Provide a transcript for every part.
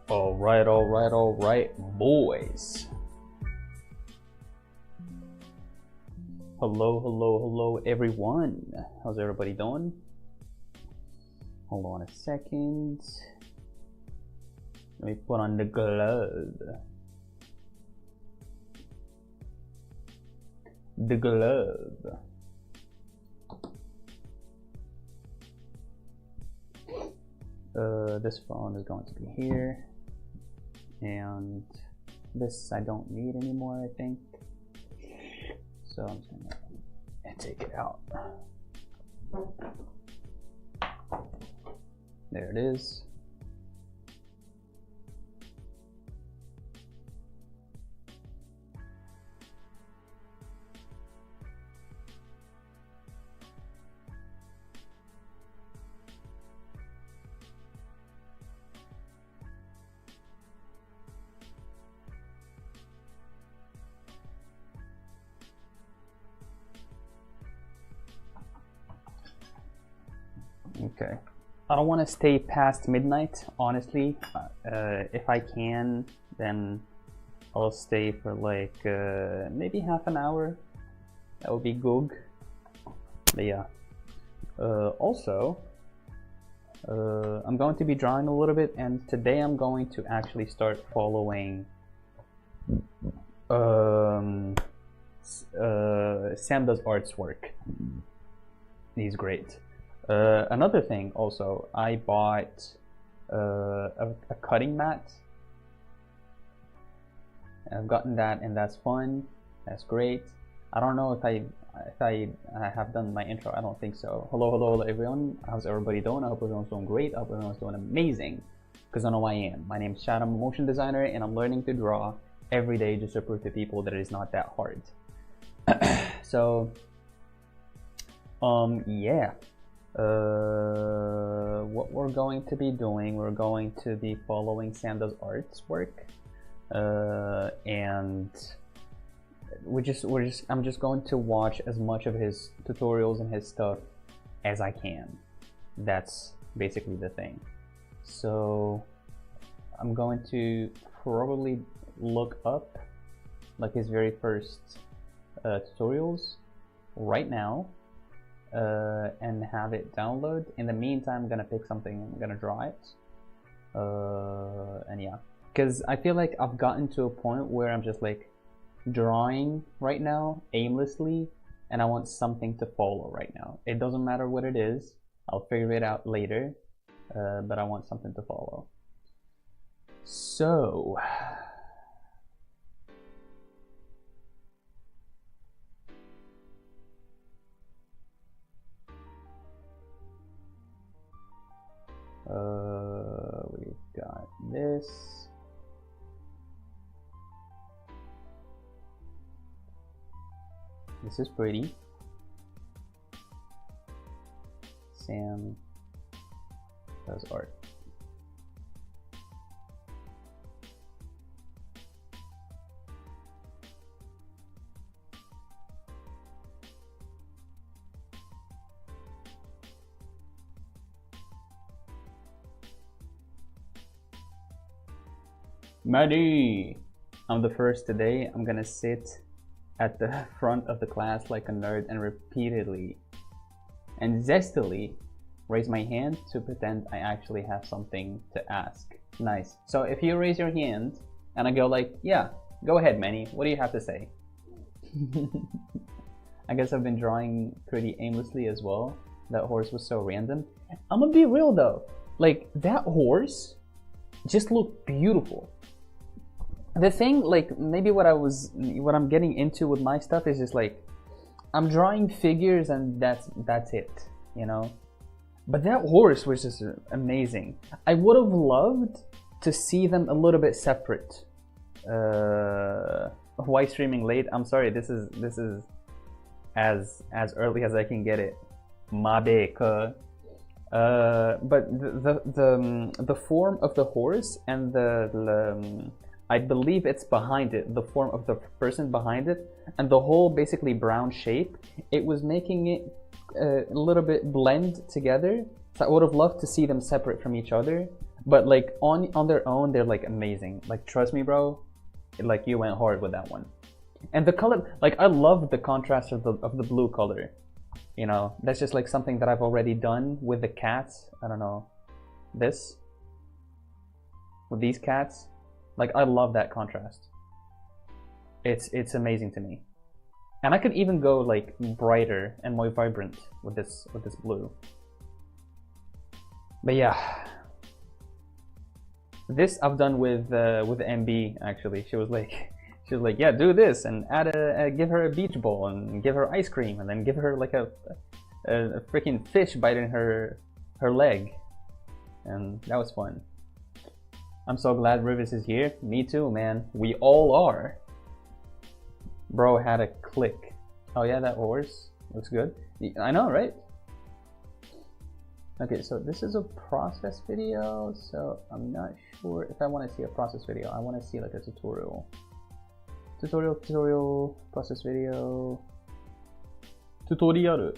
All right, boys. Hello, everyone. How's everybody doing? Hold on a second. Let me put on the glove. The glove. This phone is going to be here. And this I don't need anymore, I think. So I'm just gonna take it out. There it is. Okay, I don't want to stay past midnight, honestly. If I can, then I'll stay for like maybe half an hour. That would be good. But yeah, also I'm going to be drawing a little bit, and today I'm going to actually start following Sam Does Art's work. He's great. Another thing also, I bought a cutting mat. I've gotten that, and that's fun. That's great. I don't know if I have done my intro. I don't think so. Hello everyone. How's everybody doing? I hope everyone's doing great. I hope everyone's doing amazing, because I know I am. My name's Chad. I'm a motion designer, and I'm learning to draw every day just to prove to people that it is not that hard. So yeah. What we're going to be doing, we're going to be following Sam Does Art's work, and I'm just going to watch as much of his tutorials and his stuff as I can. That's basically the thing. So I'm going to probably look up like his very first tutorials right now. And have it download. In the meantime, I'm gonna pick something, I'm gonna draw it, and yeah, because I feel like I've gotten to a point where I'm just like drawing right now aimlessly, and I want something to follow right now. It doesn't matter what it is, I'll figure it out later, but I want something to follow. So we've got this. This is pretty. Sam Does Art. Maddie! I'm the first today. I'm gonna sit at the front of the class like a nerd and repeatedly and zestily raise my hand to pretend I actually have something to ask. Nice. So if you raise your hand and I go like, yeah, go ahead, Manny, what do you have to say? I guess I've been drawing pretty aimlessly as well. That horse was so random. I'm gonna be real though, like that horse just looked beautiful. The thing, like, maybe what I'm getting into with my stuff is just like, I'm drawing figures and that's it, you know? But that horse was just amazing. I would have loved to see them a little bit separate. Why streaming late? I'm sorry, this is as early as I can get it. Mabe. But the form of the horse and the I believe it's behind it, the form of the person behind it, and the whole basically brown shape, it was making it a little bit blend together. So I would have loved to see them separate from each other, But like on their own, they're like amazing. Like trust me, bro. Like you went hard with that one. And the color, like I love the contrast of the blue color. You know, that's just like something that I've already done with the cats. I don't know, this with these cats. Like I love that contrast. It's amazing to me. And I could even go like brighter and more vibrant with this blue. But yeah, this I've done with MB actually. She was like, yeah, do this and give her a beach ball and give her ice cream and then give her like a freaking fish biting her leg, and that was fun. I'm so glad Rivas is here. Me too, man. We all are. Bro had a click. Oh yeah, that horse looks good. I know, right? Okay, so this is a process video, so I'm not sure if I want to see a process video. I want to see like a tutorial. Tutorial, process video. Tutorial.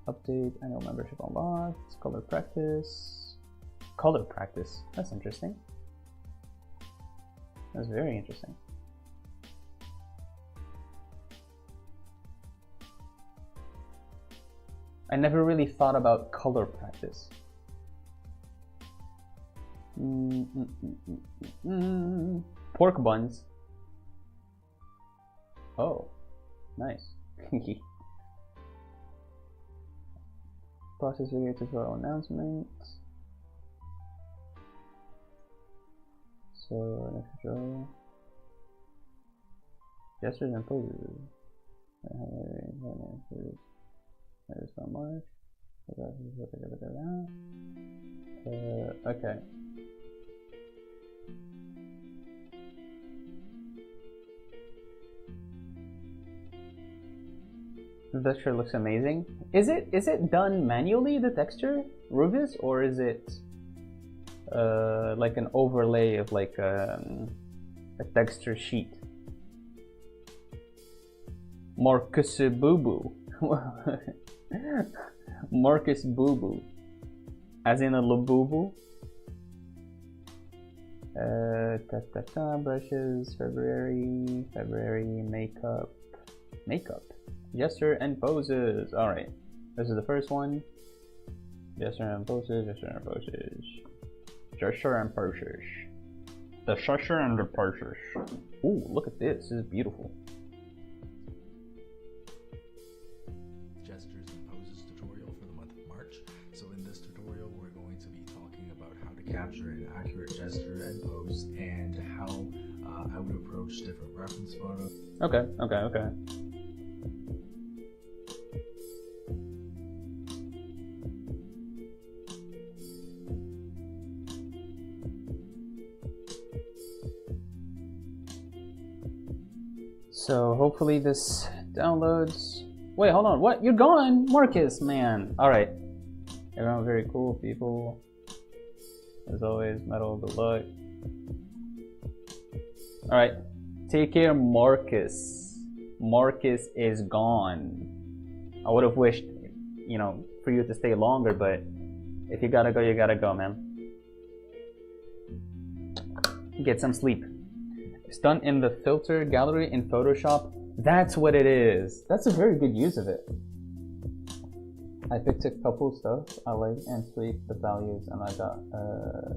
Update, annual membership unlocked, color practice. Color practice, that's interesting. That's very interesting. I never really thought about color practice. Pork buns. Oh, nice. Process video tutorial announcement. So next tutorial. Gestures and poses. There's not much. Okay. The texture looks amazing. Is it done manually, the texture, Rubis, or is it like an overlay of like a texture sheet? Marcus Boo Boo. Marcus Boo Boo, as in a Labubu. Brushes, February makeup, gesture and poses. All right, this is the first one. Gesture and poses, gesture and poses, gesture and poses. The gesture and the poses. Ooh, look at this. This is beautiful. Capture an accurate gesture and pose, and how I would approach different reference photos. Okay. So hopefully this downloads. Wait, hold on. What? You're gone, Marcus, man. All right. Everyone, very cool people. As always, metal, good luck. Alright, take care, Marcus. Marcus is gone. I would have wished, you know, for you to stay longer, but if you gotta go, man. Get some sleep. It's done in the filter gallery in Photoshop. That's what it is. That's a very good use of it. I picked a couple stuff I like and tweaked the values, and I got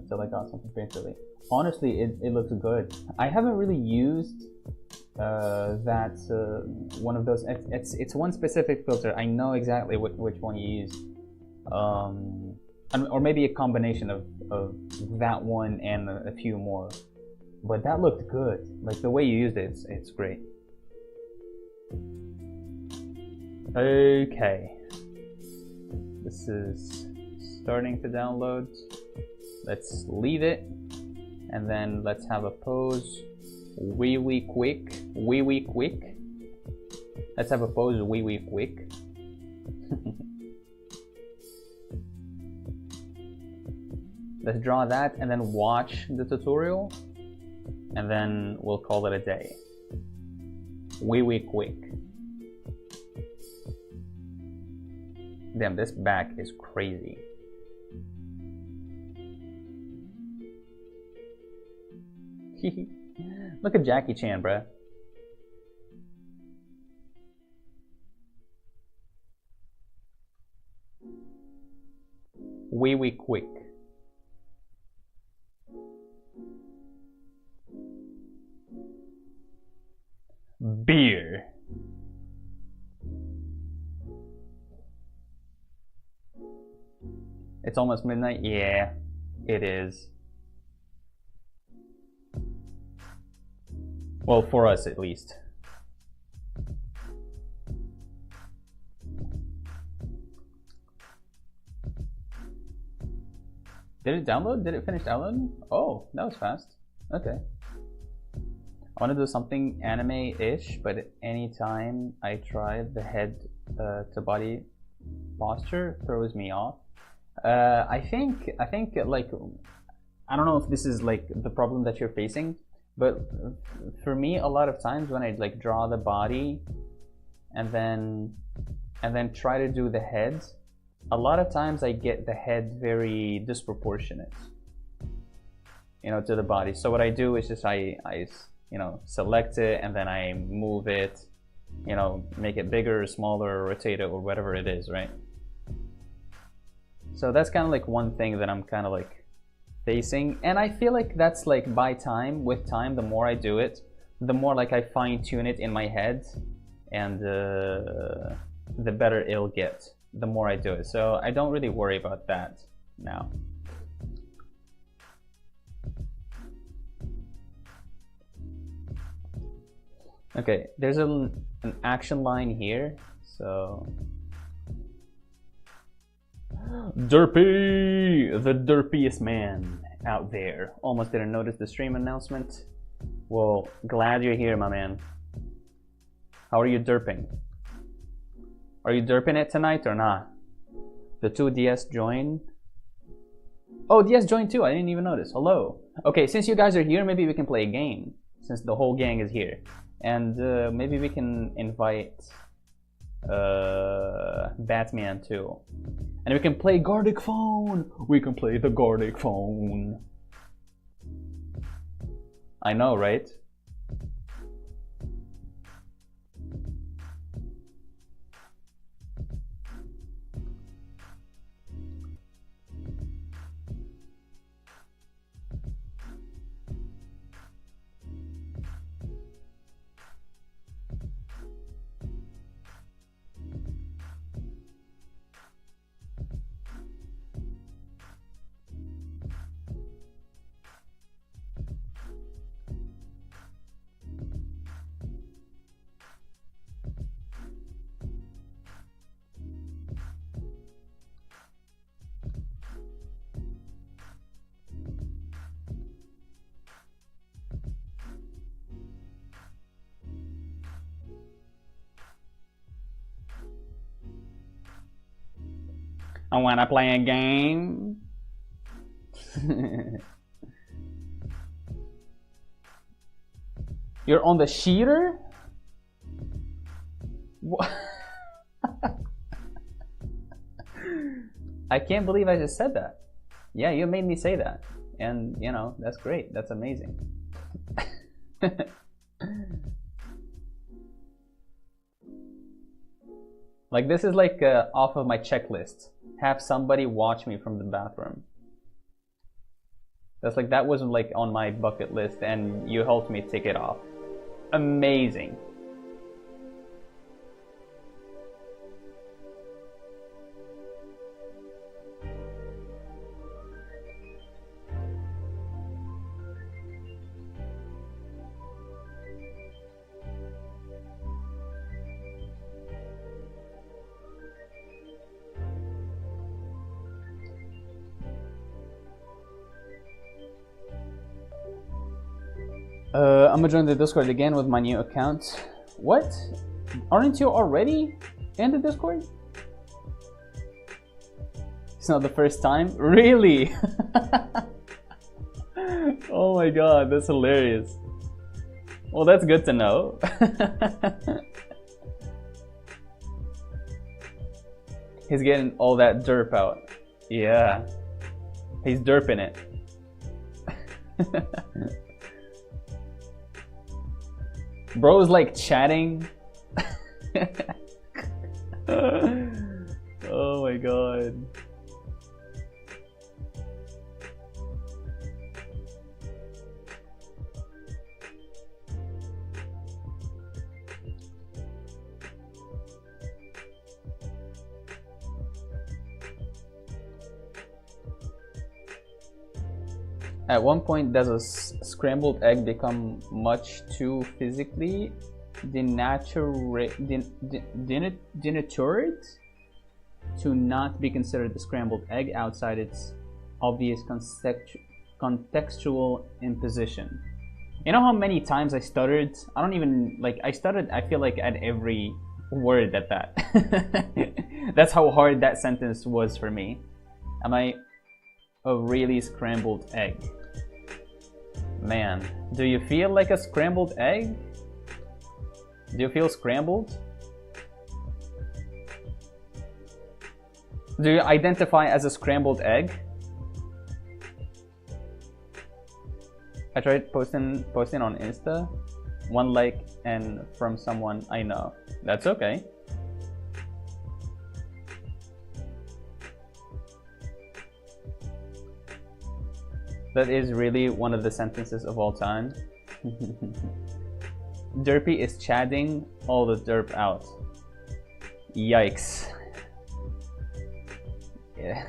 till I got something faintly. Honestly, it looks good. I haven't really used that one of those. It's one specific filter. I know exactly which one you use, or maybe a combination of that one and a few more. But that looked good. Like the way you used it, it's great. Okay. This is starting to download. Let's leave it, and then let's have a pose wee quick. Let's have a pose wee quick. Let's draw that and then watch the tutorial, and then we'll call it a day. Wee quick. Damn, this back is crazy. Look at Jackie Chan, bruh. Wee quick. Beer. It's almost midnight? Yeah, it is. Well, for us at least. Did it download? Did it finish downloading? Oh, that was fast. Okay. I want to do something anime-ish, but anytime I try, the head to body posture throws me off. I think like, I don't know if this is like the problem that you're facing, but for me, a lot of times when I like draw the body and then try to do the head, a lot of times I get the head very disproportionate, you know, to the body. So what I do is just I you know, select it and then I move it, you know, make it bigger or smaller or rotate it or whatever it is, right? So that's kind of like one thing that I'm kind of like facing, and I feel like that's like with time, the more I do it, the more like I fine tune it in my head, and the better it'll get the more I do it. So I don't really worry about that now. Okay, there's an action line here, so Derpy, the derpiest man out there. Almost didn't notice the stream announcement. Well, glad you're here, my man. How are you derping? Are you derping it tonight or not? The two DS join. Oh, DS joined too. I didn't even notice. Hello. Okay, since you guys are here, maybe we can play a game. Since the whole gang is here, and maybe we can invite Batman too, and we can play Gardic Phone. We can play the Gardic Phone. I know, right? I wanna play a game. You're on the sheeter? What? I can't believe I just said that. Yeah, you made me say that. And, you know, that's great. That's amazing. Like, this is like off of my checklist. Have somebody watch me from the bathroom. That's like, that wasn't like on my bucket list and you helped me tick it off. Amazing. I'm gonna join the Discord again with my new account. What? Aren't you already in the Discord? It's not the first time? Really? Oh my god, that's hilarious. Well, that's good to know. He's getting all that derp out. Yeah. He's derping it. Bro's like chatting. Oh my god. At one point, does a scrambled egg become much too physically denatured to not be considered a scrambled egg outside its obvious contextual imposition? You know how many times I stuttered? I don't even, like, I stuttered, I feel like, at every word at that. That's how hard that sentence was for me. Am I a really scrambled egg? Man, do you feel like a scrambled egg? Do you feel scrambled? Do you identify as a scrambled egg? I tried posting on Insta, 1 like and from someone I know. That's okay. That is really one of the sentences of all time. Derpy is chatting all the derp out. Yikes. Yeah.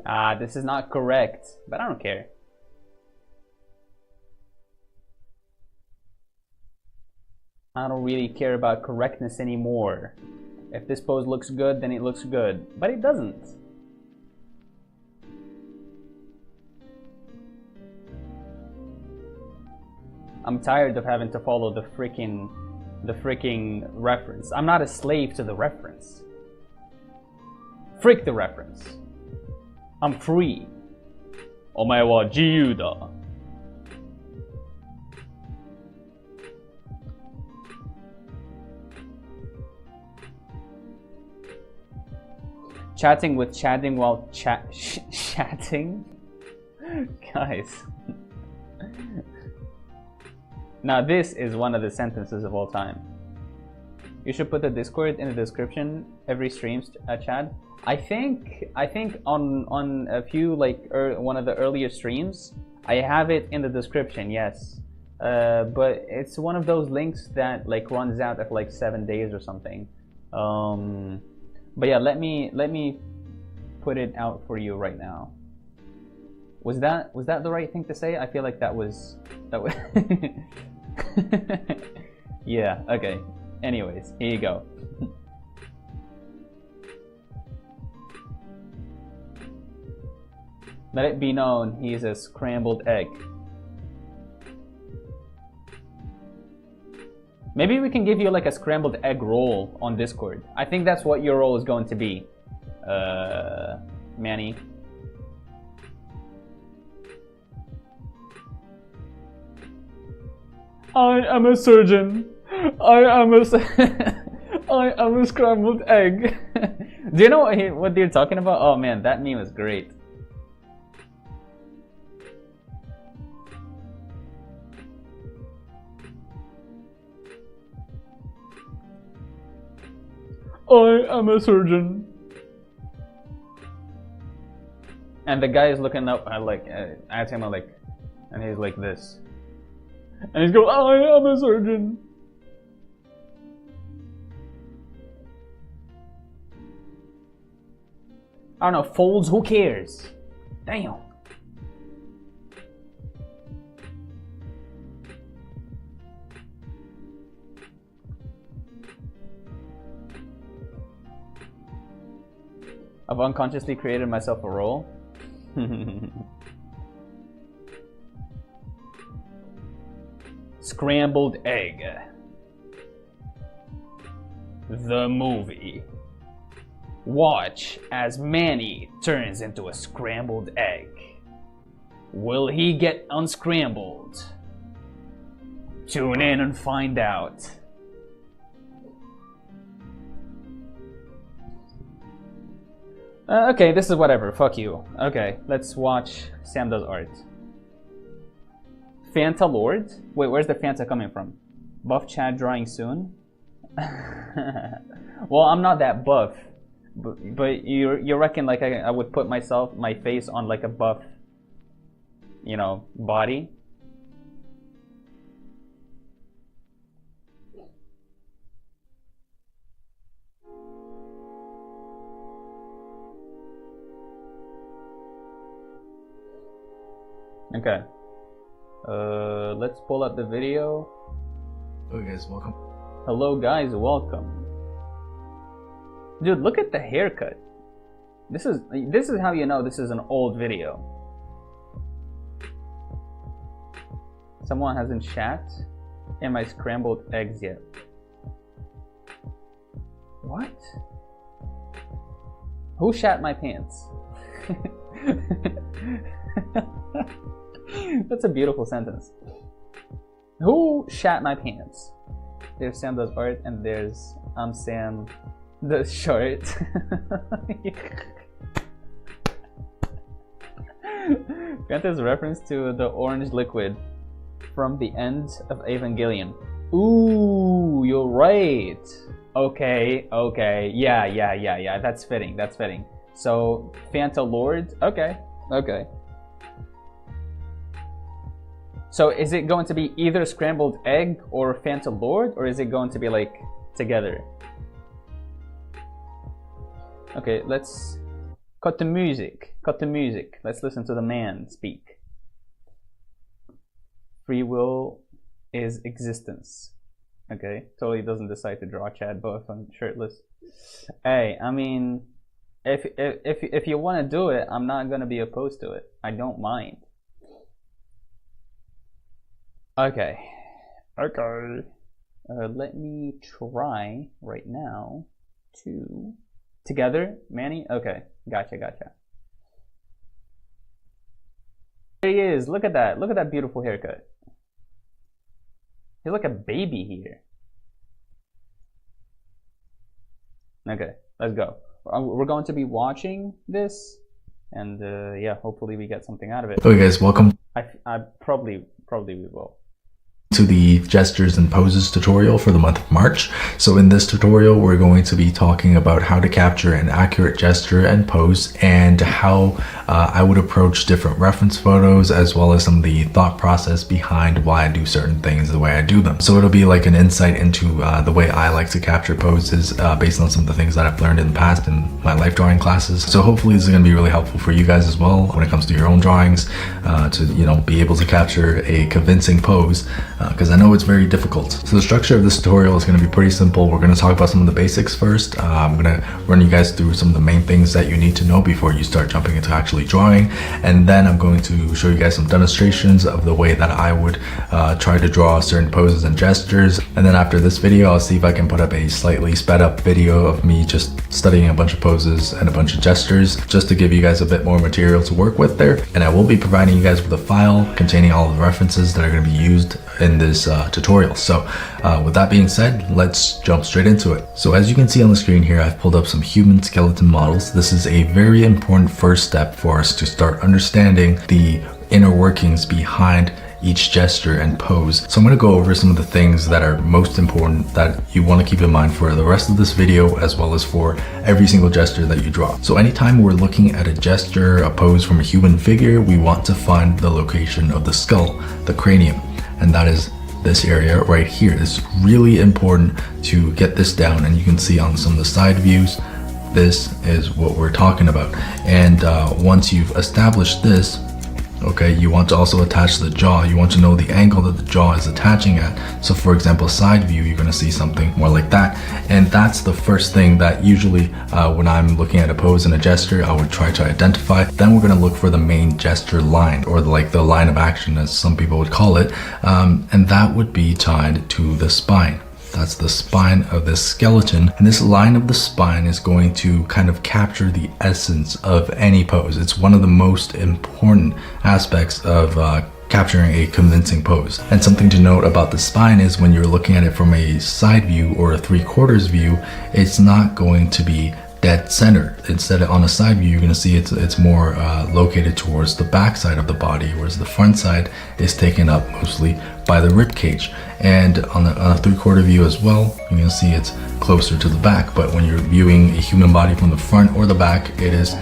Ah, this is not correct, but I don't care. I don't really care about correctness anymore. If this pose looks good, then it looks good, but it doesn't. I'm tired of having to follow the freaking reference. I'm not a slave to the reference. Frick the reference. I'm free. お前は自由だ. Chatting with chatting while chatting? Guys. Now this is one of the sentences of all time. You should put the Discord in the description every stream's chat. I think on a few, like, one of the earlier streams, I have it in the description, yes. But it's one of those links that like runs out after like 7 days or something. But yeah, let me put it out for you right now. Was that the right thing to say? I feel like that was yeah, okay. Anyways, here you go. Let it be known he's a scrambled egg. Maybe we can give you like a scrambled egg roll on Discord. I think that's what your role is going to be, Manny. I am a surgeon. I am a scrambled egg. Do you know what they're talking about? Oh man, that meme is great. I am a surgeon. And the guy is looking up at him like, and he's like this. And he's going, I am a surgeon. I don't know, folds, who cares? Damn. I've unconsciously created myself a role. Scrambled egg. The movie. Watch as Manny turns into a scrambled egg. Will he get unscrambled? Tune in and find out. Okay, this is whatever. Fuck you. Okay, let's watch Sam does art. Fanta Lord? Wait, where's the Fanta coming from? Buff Chad drawing soon? Well, I'm not that buff. But you reckon like I would put my face on like a buff, you know, body? Okay. Let's pull up the video. Okay guys, welcome. Hello guys, welcome. Dude, look at the haircut. This is how you know this is an old video. Someone hasn't shat in my scrambled eggs yet. What? Who shat my pants? That's a beautiful sentence. Who shat my pants? There's Sam does art and there's Sam the short. Fanta's reference to the orange liquid from the end of Evangelion. Ooh, you're right. Okay, yeah. That's fitting. So Fanta Lord. Okay. So is it going to be either scrambled egg or Fanta Lord, or is it going to be like together? Okay, let's cut the music. Let's listen to the man speak. Free will is existence. Okay, totally doesn't decide to draw Chad buff and shirtless. Hey, I mean, if you want to do it, I'm not gonna be opposed to it. I don't mind. Okay. Let me try right now to together, Manny. Okay, gotcha. There he is. Look at that. Look at that beautiful haircut. He's like a baby here. Okay, let's go. We're going to be watching this, and yeah, hopefully we get something out of it. Okay guys, welcome. I probably we will. To the gestures and poses tutorial for the month of March. So in this tutorial we're going to be talking about how to capture an accurate gesture and pose, and how I would approach different reference photos, as well as some of the thought process behind why I do certain things the way I do them. So it'll be like an insight into the way I like to capture poses based on some of the things that I've learned in the past in my life drawing classes. So hopefully this is going to be really helpful for you guys as well when it comes to your own drawings, to, you know, be able to capture a convincing pose, because I know it's very difficult. So the structure of this tutorial is going to be pretty simple. We're going to talk about some of the basics first. I'm going to run you guys through some of the main things that you need to know before you start jumping into actually drawing, and then I'm going to show you guys some demonstrations of the way that I would try to draw certain poses and gestures. And then after this video, I'll see if I can put up a slightly sped up video of me just studying a bunch of poses and a bunch of gestures, just to give you guys a bit more material to work with there. And I will be providing you guys with a file containing all of the references that are going to be used in this tutorial. So with that being said, let's jump straight into it. So as you can see on the screen here, I've pulled up some human skeleton models. This is a very important first step for us to start understanding the inner workings behind each gesture and pose. So I'm going to go over some of the things that are most important that you want to keep in mind for the rest of this video, as well as for every single gesture that you draw. So anytime we're looking at a gesture, a pose from a human figure, we want to find the location of the skull, the cranium, and that is this area right here. It's really important to get this down, and you can see on some of the side views, this is what we're talking about. And once you've established this, Okay, you want to also attach the jaw. You want to know the angle that the jaw is attaching at. So for example, side view, you're going to see something more like that. And that's the first thing that usually when I'm looking at a pose and a gesture, I would try to identify. Then we're going to look for the main gesture line, or like the line of action as some people would call it. And that would be tied to the spine. That's the spine of this skeleton. And this line of the spine is going to kind of capture the essence of any pose. It's one of the most important aspects of capturing a convincing pose. And something to note about the spine is when you're looking at it from a side view or a 3/4 view, it's not going to be dead center. Instead, on a side view, you're going to see it's more located towards the back side of the body, whereas the front side is taken up mostly by the rib cage. And on a 3/4 view as well, you're going to see it's closer to the back. But when you're viewing a human body from the front or the back, it is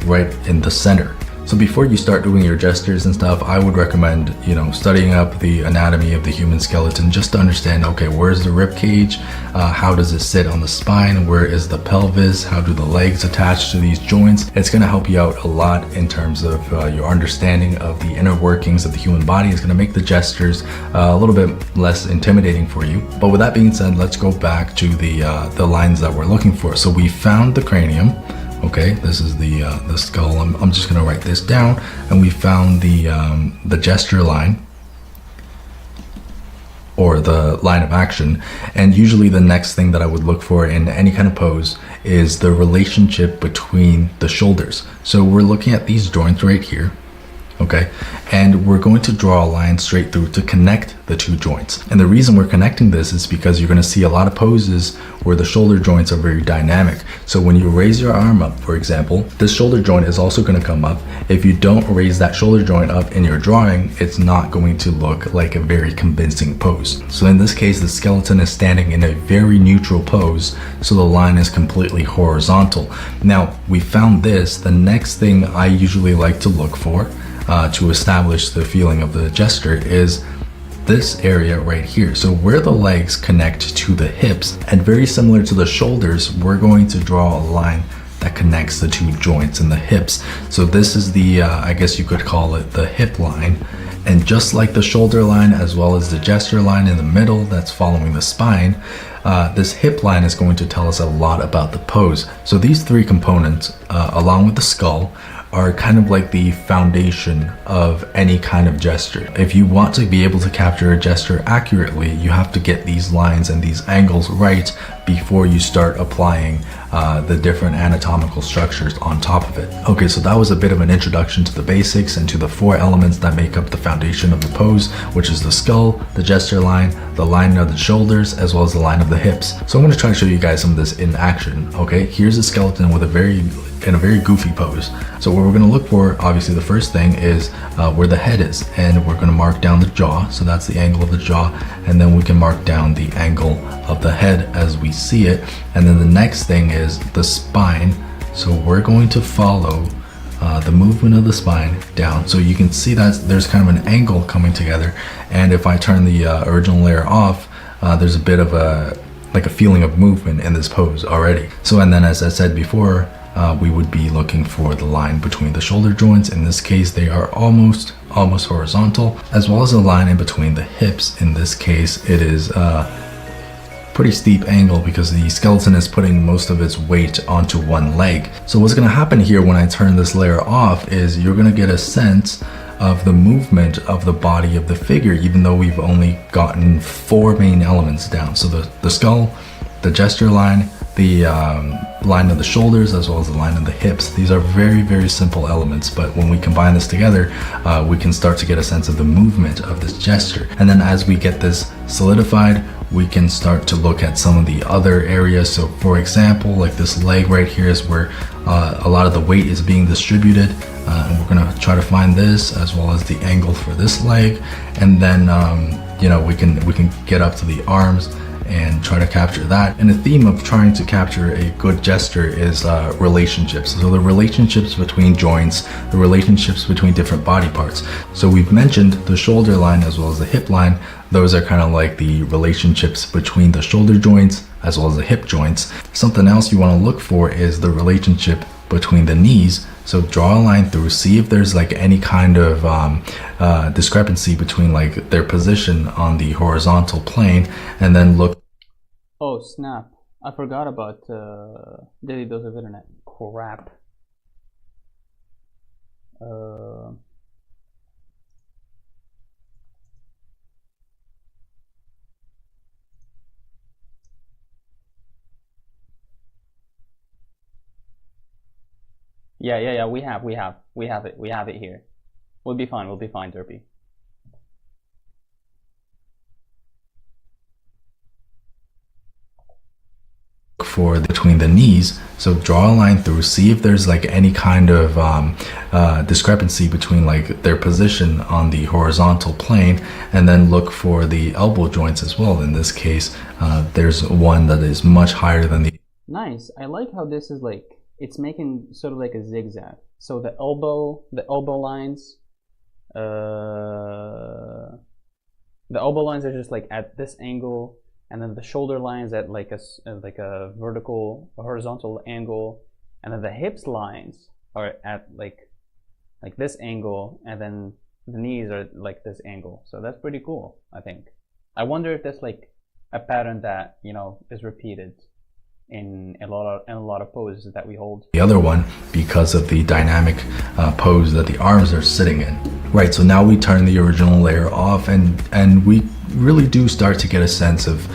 right in the center. So before you start doing your gestures and stuff, I would recommend, studying up the anatomy of the human skeleton just to understand, okay, where's the rib cage? How does it sit on the spine? Where is the pelvis? How do the legs attach to these joints? It's going to help you out a lot in terms of your understanding of the inner workings of the human body. It's going to make the gestures a little bit less intimidating for you. But with that being said, let's go back to the lines that we're looking for. So we found the cranium. Okay, this is the skull. I'm just gonna write this down, and we found the gesture line, or the line of action. And usually the next thing that I would look for in any kind of pose is the relationship between the shoulders. So we're looking at these joints right here. Okay, and we're going to draw a line straight through to connect the two joints. And the reason we're connecting this is because you're going to see a lot of poses where the shoulder joints are very dynamic. So when you raise your arm up, for example, this shoulder joint is also going to come up. If you don't raise that shoulder joint up in your drawing, it's not going to look like a very convincing pose. So in this case, the skeleton is standing in a very neutral pose, so the line is completely horizontal. Now, we found this. The next thing I usually like to look for to establish the feeling of the gesture is this area right here. So where the legs connect to the hips, and very similar to the shoulders, we're going to draw a line that connects the two joints in the hips. So this is the, I guess you could call it the hip line. And just like the shoulder line, as well as the gesture line in the middle that's following the spine, this hip line is going to tell us a lot about the pose. So these three components, along with the skull, are kind of like the foundation of any kind of gesture. If you want to be able to capture a gesture accurately, you have to get these lines and these angles right before you start applying the different anatomical structures on top of it. Okay, so that was a bit of an introduction to the basics and to the four elements that make up the foundation of the pose, which is the skull, the gesture line, the line of the shoulders, as well as the line of the hips. So I'm going to try to show you guys some of this in action. Okay, here's a skeleton with a very goofy pose. So what we're going to look for, obviously the first thing is where the head is, and we're going to mark down the jaw. So that's the angle of the jaw, and then we can mark down the angle of the head as we see it. And then the next thing is the spine. So we're going to follow the movement of the spine down. So you can see that there's kind of an angle coming together. And if I turn the original layer off, there's a bit of a feeling of movement in this pose already. So, and then as I said before, we would be looking for the line between the shoulder joints. In this case, they are almost horizontal, as well as a line in between the hips. In this case, it is pretty steep angle because the skeleton is putting most of its weight onto one leg. So what's going to happen here when I turn this layer off is you're going to get a sense of the movement of the body of the figure, even though we've only gotten four main elements down. So the skull, the gesture line, the line of the shoulders, as well as the line of the hips. These are very, very simple elements, but when we combine this together, we can start to get a sense of the movement of this gesture. And then as we get this solidified, we can start to look at some of the other areas. So for example, like this leg right here is where a lot of the weight is being distributed, and we're going to try to find this as well as the angle for this leg. And then we can get up to the arms and try to capture that. And the theme of trying to capture a good gesture is relationships. So the relationships between joints, the relationships between different body parts. So we've mentioned the shoulder line as well as the hip line. Those are kind of like the relationships between the shoulder joints as well as the hip joints. Something else you want to look for is the relationship between the knees So draw a line through, see if there's like any kind of discrepancy between like their position on the horizontal plane, and then look. Oh snap, I forgot about daily dose of internet. Crap. Yeah, we have it here. We'll be fine, Derpy. For between the knees, so draw a line through, see if there's like any kind of discrepancy between like their position on the horizontal plane, and then look for the elbow joints as well. In this case, there's one that is much higher than the. Nice. I like how this is like, it's making sort of like a zigzag. So the elbow lines, the elbow lines are just like at this angle, and then the shoulder lines at like a horizontal angle, and then the hips lines are at like this angle, and then the knees are like this angle. So that's pretty cool, I think. I wonder if that's like a pattern that, you know, is repeated in a lot of poses that we hold. The other one, because of the dynamic pose that the arms are sitting in. Right, so now we turn the original layer off, and we really do start to get a sense of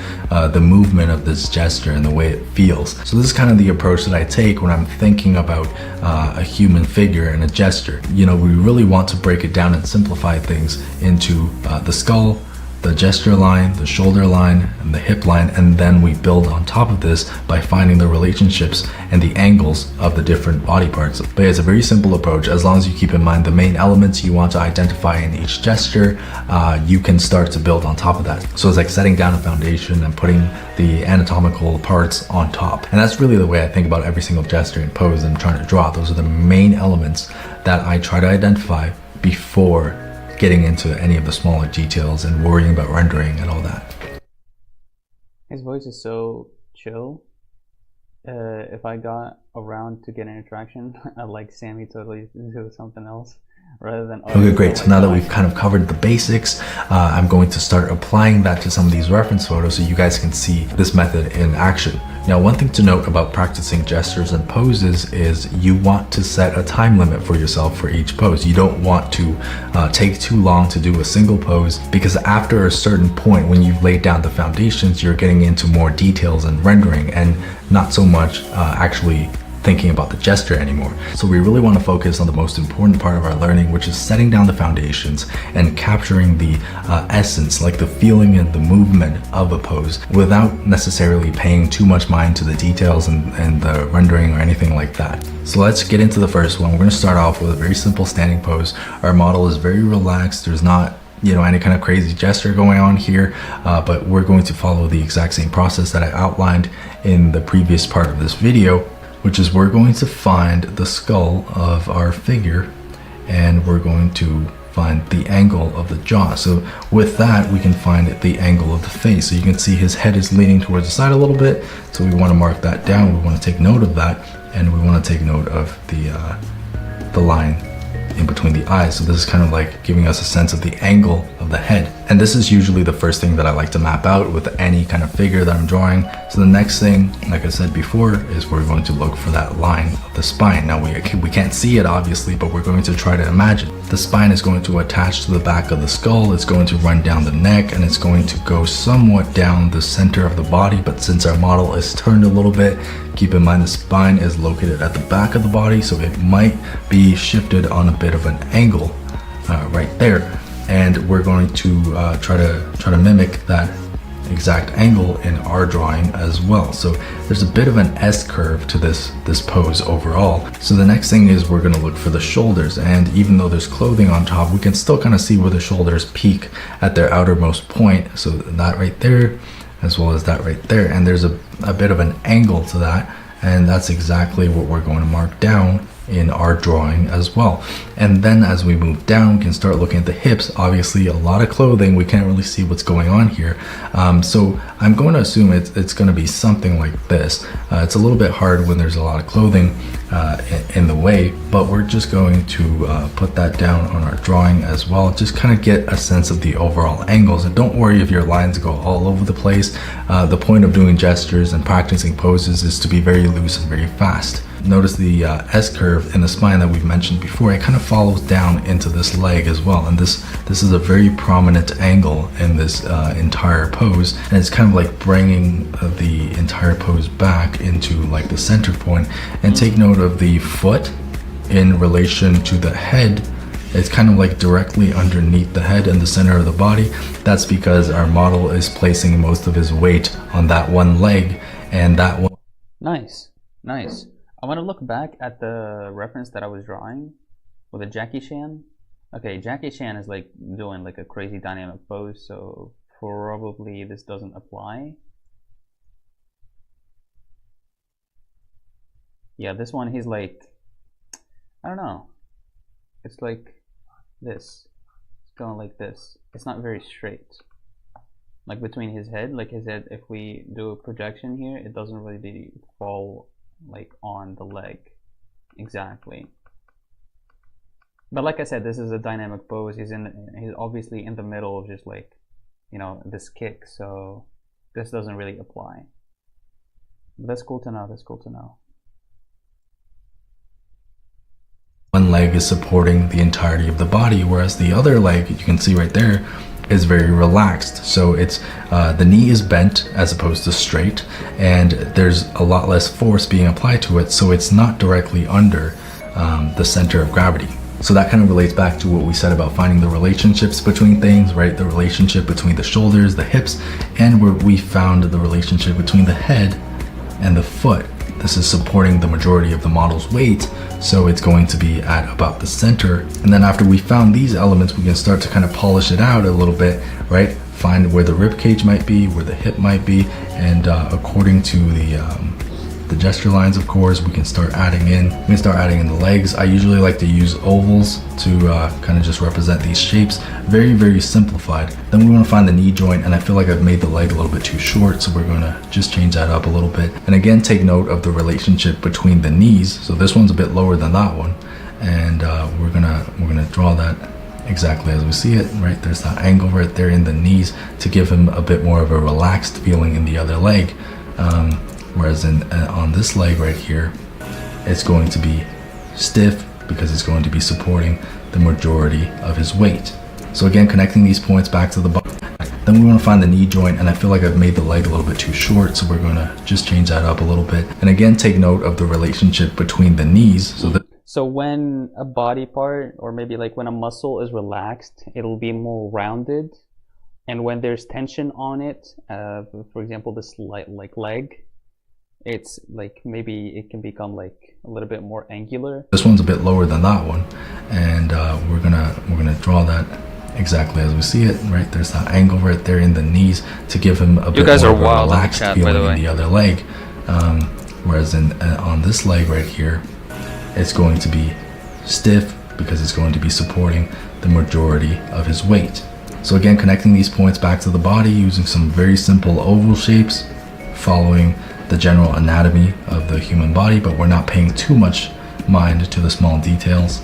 the movement of this gesture and the way it feels. So this is kind of the approach that I take when I'm thinking about a human figure and a gesture. You know, we really want to break it down and simplify things into the skull, the gesture line, the shoulder line, and the hip line, and then we build on top of this by finding the relationships and the angles of the different body parts. But it's a very simple approach. As long as you keep in mind the main elements you want to identify in each gesture, you can start to build on top of that. So it's like setting down a foundation and putting the anatomical parts on top. And that's really the way I think about every single gesture and pose I'm trying to draw. Those are the main elements that I try to identify before getting into any of the smaller details and worrying about rendering and all that. His voice is so chill. If I got around to get an interaction, I'd like Sammy totally do something else rather than. Okay, great. So now that we've kind of covered the basics, I'm going to start applying that to some of these reference photos so you guys can see this method in action. Now, one thing to note about practicing gestures and poses is you want to set a time limit for yourself for each pose. You don't want to take too long to do a single pose, because after a certain point, when you've laid down the foundations, you're getting into more details and rendering and not so much actually thinking about the gesture anymore. So we really want to focus on the most important part of our learning, which is setting down the foundations and capturing the essence, like the feeling and the movement of a pose, without necessarily paying too much mind to the details and the rendering or anything like that. So let's get into the first one. We're going to start off with a very simple standing pose. Our model is very relaxed. There's not, you know, any kind of crazy gesture going on here, but we're going to follow the exact same process that I outlined in the previous part of this video, which is we're going to find the skull of our figure, and we're going to find the angle of the jaw. So with that, we can find the angle of the face. So you can see his head is leaning towards the side a little bit. So we want to mark that down. We want to take note of that, and we want to take note of the line in between the eyes. So this is kind of like giving us a sense of the angle of the head. And this is usually the first thing that I like to map out with any kind of figure that I'm drawing. So the next thing, like I said before, is we're going to look for that line of the spine. Now we can't see it obviously, but we're going to try to imagine. The spine is going to attach to the back of the skull, it's going to run down the neck, and it's going to go somewhat down the center of the body. But since our model is turned a little bit, keep in mind the spine is located at the back of the body, so it might be shifted on a bit of an angle right there. And we're going to try to mimic that exact angle in our drawing as well. So there's a bit of an S curve to this pose overall. So the next thing is we're going to look for the shoulders, and even though there's clothing on top, we can still kind of see where the shoulders peak at their outermost point. So that right there, as well as that right there, and there's a bit of an angle to that, and that's exactly what we're going to mark down in our drawing as well. And then as we move down, we can start looking at the hips. Obviously a lot of clothing, we can't really see what's going on here. So I'm going to assume it's going to be something like this. It's a little bit hard when there's a lot of clothing in the way, but we're just going to put that down on our drawing as well. Just kind of get a sense of the overall angles, and don't worry if your lines go all over the place. The point of doing gestures and practicing poses is to be very loose and very fast. Notice the S-curve in the spine that we've mentioned before. It kind of follows down into this leg as well, and this is a very prominent angle in this entire pose, and it's kind of like bringing the entire pose back into like the center point. And take note of the foot in relation to the head. It's kind of like directly underneath the head in the center of the body. That's because our model is placing most of his weight on that one leg, and that one. Nice. I want to look back at the reference that I was drawing with a Jackie Chan. Okay, Jackie Chan is like doing like a crazy dynamic pose, so probably this doesn't apply. Yeah, this one he's like, I don't know. It's like this. It's going like this. It's not very straight. Like between his head, if we do a projection here, it doesn't really fall like on the leg exactly. But like I said, this is a dynamic pose. He's obviously in the middle of just like, you know, this kick, so this doesn't really apply. But that's cool to know. One leg is supporting the entirety of the body, whereas the other leg, you can see right there, is very relaxed. So it's the knee is bent as opposed to straight, and there's a lot less force being applied to it, so it's not directly under the center of gravity. So that kind of relates back to what we said about finding the relationships between things, right? The relationship between the shoulders, the hips, and where we found the relationship between the head and the foot. This is supporting the majority of the model's weight, so it's going to be at about the center. And then after we found these elements, we can start to kind of polish it out a little bit, right? Find where the rib cage might be, where the hip might be, and according to the gesture lines, of course, we can start adding in. We can start adding in the legs. I usually like to use ovals to kind of just represent these shapes. Very, very simplified. Then we want to find the knee joint, and I feel like I've made the leg a little bit too short, so we're going to just change that up a little bit. And again, take note of the relationship between the knees. So this one's a bit lower than that one, and we're gonna draw that exactly as we see it. Right, there's that angle right there in the knees to give him a bit more of a relaxed feeling in the other leg. Whereas on this leg right here, it's going to be stiff because it's going to be supporting the majority of his weight. So again, connecting these points back to the body. Then we want to find the knee joint, and I feel like I've made the leg a little bit too short, so we're going to just change that up a little bit. And again, take note of the relationship between the knees. So when a body part, or maybe like when a muscle is relaxed, it'll be more rounded. And when there's tension on it, for example, this like leg, it's like maybe it can become like a little bit more angular. This one's a bit lower than that one, and we're gonna draw that exactly as we see it. Right, there's that angle right there in the knees to give him a bit more of a relaxed feeling in the other leg. Whereas on this leg right here, it's going to be stiff because it's going to be supporting the majority of his weight. So again, connecting these points back to the body using some very simple oval shapes, following the general anatomy of the human body, but we're not paying too much mind to the small details.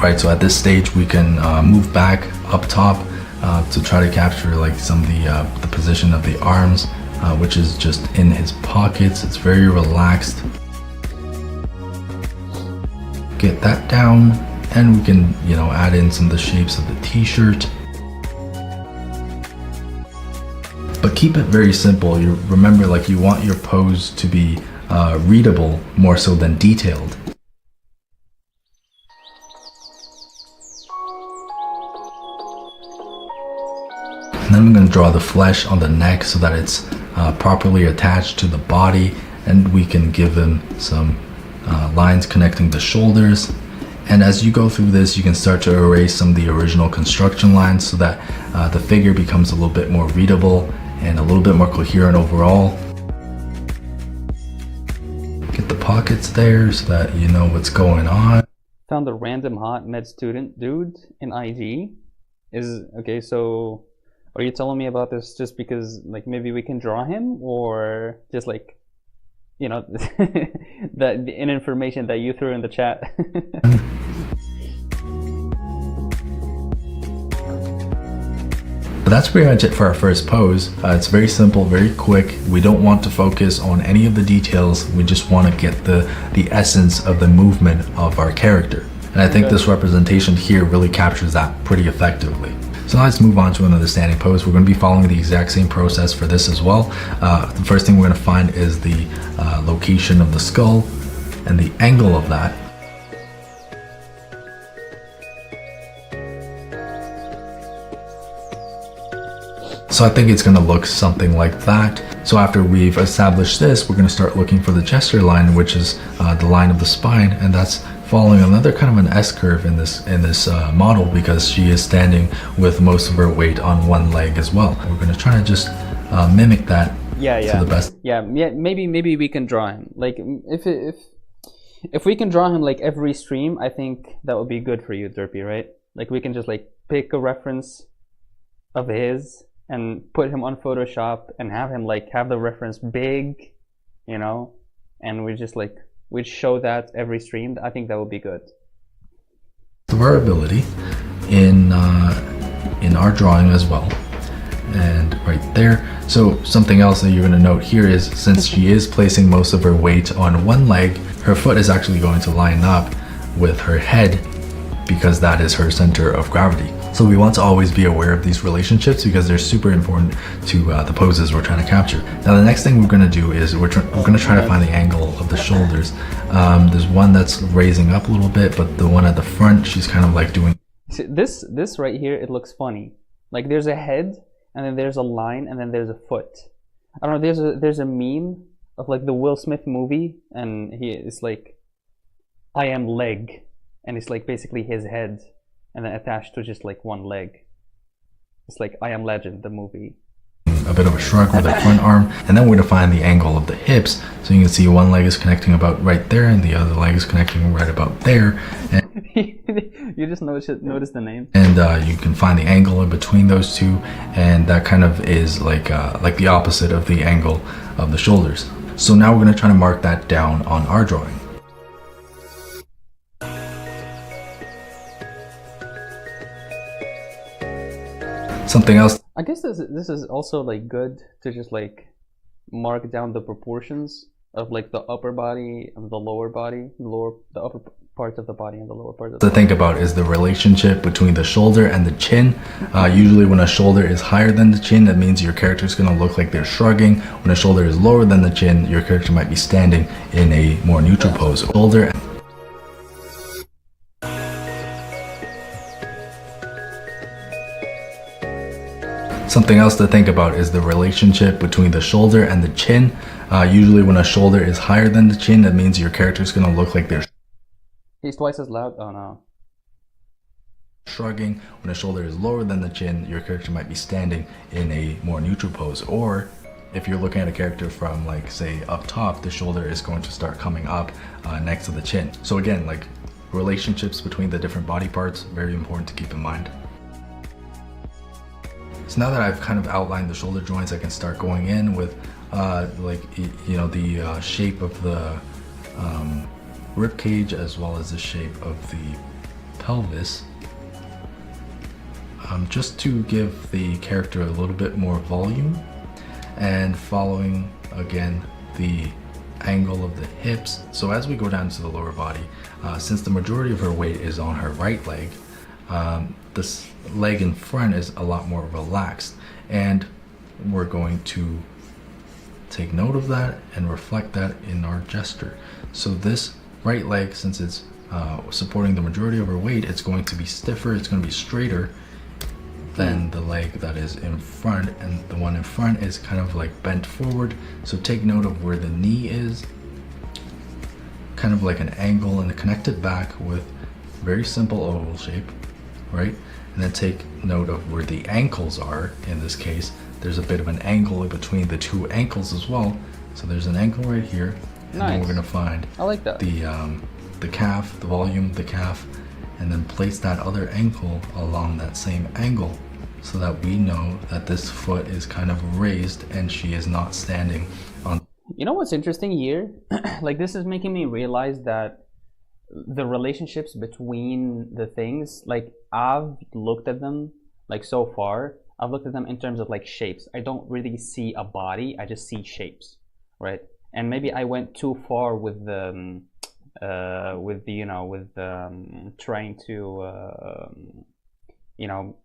Right, so at this stage we can move back up top to try to capture like some of the position of the arms, which is just in his pockets. It's very relaxed. Get that down, and we can, you know, add in some of the shapes of the t-shirt. But keep it very simple. You remember, like, you want your pose to be readable more so than detailed. And then I'm going to draw the flesh on the neck so that it's properly attached to the body, and we can give him some lines connecting the shoulders. And as you go through this, you can start to erase some of the original construction lines so that the figure becomes a little bit more readable and a little bit more coherent overall. Get the pockets there so that you know what's going on. Found a random hot med student dude in IG. Okay, so are you telling me about this just because like maybe we can draw him, or just like, you know, the information that you threw in the chat? But that's pretty much it for our first pose. It's very simple, very quick. We don't want to focus on any of the details. We just want to get the essence of the movement of our character. And I think this representation here really captures that pretty effectively. So now let's move on to another standing pose. We're going to be following the exact same process for this as well. The first thing we're going to find is the location of the skull and the angle of that. So I think it's going to look something like that. So after we've established this, we're going to start looking for the gesture line, which is the line of the spine, and that's following another kind of an S curve in this model, because she is standing with most of her weight on one leg as well. We're going to try to just mimic that to the best. Yeah. Maybe we can draw him. Like if we can draw him like every stream, I think that would be good for you, Derpy, right? Like we can just like pick a reference of his and put him on Photoshop and have him like have the reference big, you know, and we'd show that every stream. I think that would be good. The variability in our drawing as well, and right there. So something else that you're going to note here is, since she is placing most of her weight on one leg, her foot is actually going to line up with her head, because that is her center of gravity. So we want to always be aware of these relationships because they're super important to the poses we're trying to capture. Now the next thing we're going to do is we're going to try to find the angle of the shoulders. There's one that's raising up a little bit, but the one at the front, she's kind of like doing... See, this right here, it looks funny. Like there's a head, and then there's a line, and then there's a foot. I don't know, there's a meme of like the Will Smith movie, and it's like, I am leg, and it's like basically his head, and then attached to just like one leg. It's like I Am Legend, the movie. A bit of a shrug with the front arm, and then we're going to find the angle of the hips. So you can see one leg is connecting about right there, and the other leg is connecting right about there. And you just notice the name. And you can find the angle in between those two, and that kind of is like the opposite of the angle of the shoulders. So now we're going to try to mark that down on our drawing. Something else. I guess this is also like good to just like mark down the proportions of like the upper body and the lower body, the upper parts of the body and the lower parts of the body. To think about is the relationship between the shoulder and the chin. Usually when a shoulder is higher than the chin, that means your character is going to look like they're shrugging. When a shoulder is lower than the chin, your character might be standing in a more neutral pose. Shoulder. Something else to think about is the relationship between the shoulder and the chin. Usually when a shoulder is higher than the chin, that means your character is going to look like they're... He's twice as loud? Oh no. Shrugging. When a shoulder is lower than the chin, your character might be standing in a more neutral pose. Or if you're looking at a character from like say up top, the shoulder is going to start coming up next to the chin. So again, like relationships between the different body parts, very important to keep in mind. So now that I've kind of outlined the shoulder joints, I can start going in with the shape of the rib cage as well as the shape of the pelvis, just to give the character a little bit more volume, and following again the angle of the hips. So as we go down to the lower body, since the majority of her weight is on her right leg, this leg in front is a lot more relaxed, and we're going to take note of that and reflect that in our gesture. So this right leg, since it's supporting the majority of her weight, it's going to be stiffer, it's going to be straighter than the leg that is in front, and the one in front is kind of like bent forward. So take note of where the knee is kind of like an angle and connect it back with very simple oval shape, right? And then take note of where the ankles are. In this case, there's a bit of an angle in between the two ankles as well. So there's an ankle right here, and then we're gonna find I like that. the calf, the volume, the calf, and then place that other ankle along that same angle so that we know that this foot is kind of raised and she is not standing on. You know what's interesting here? Like, this is making me realize that the relationships between the things, like, I've looked at them, like, so far, I've looked at them in terms of like shapes. I don't really see a body, I just see shapes, right? And maybe I went too far with the trying to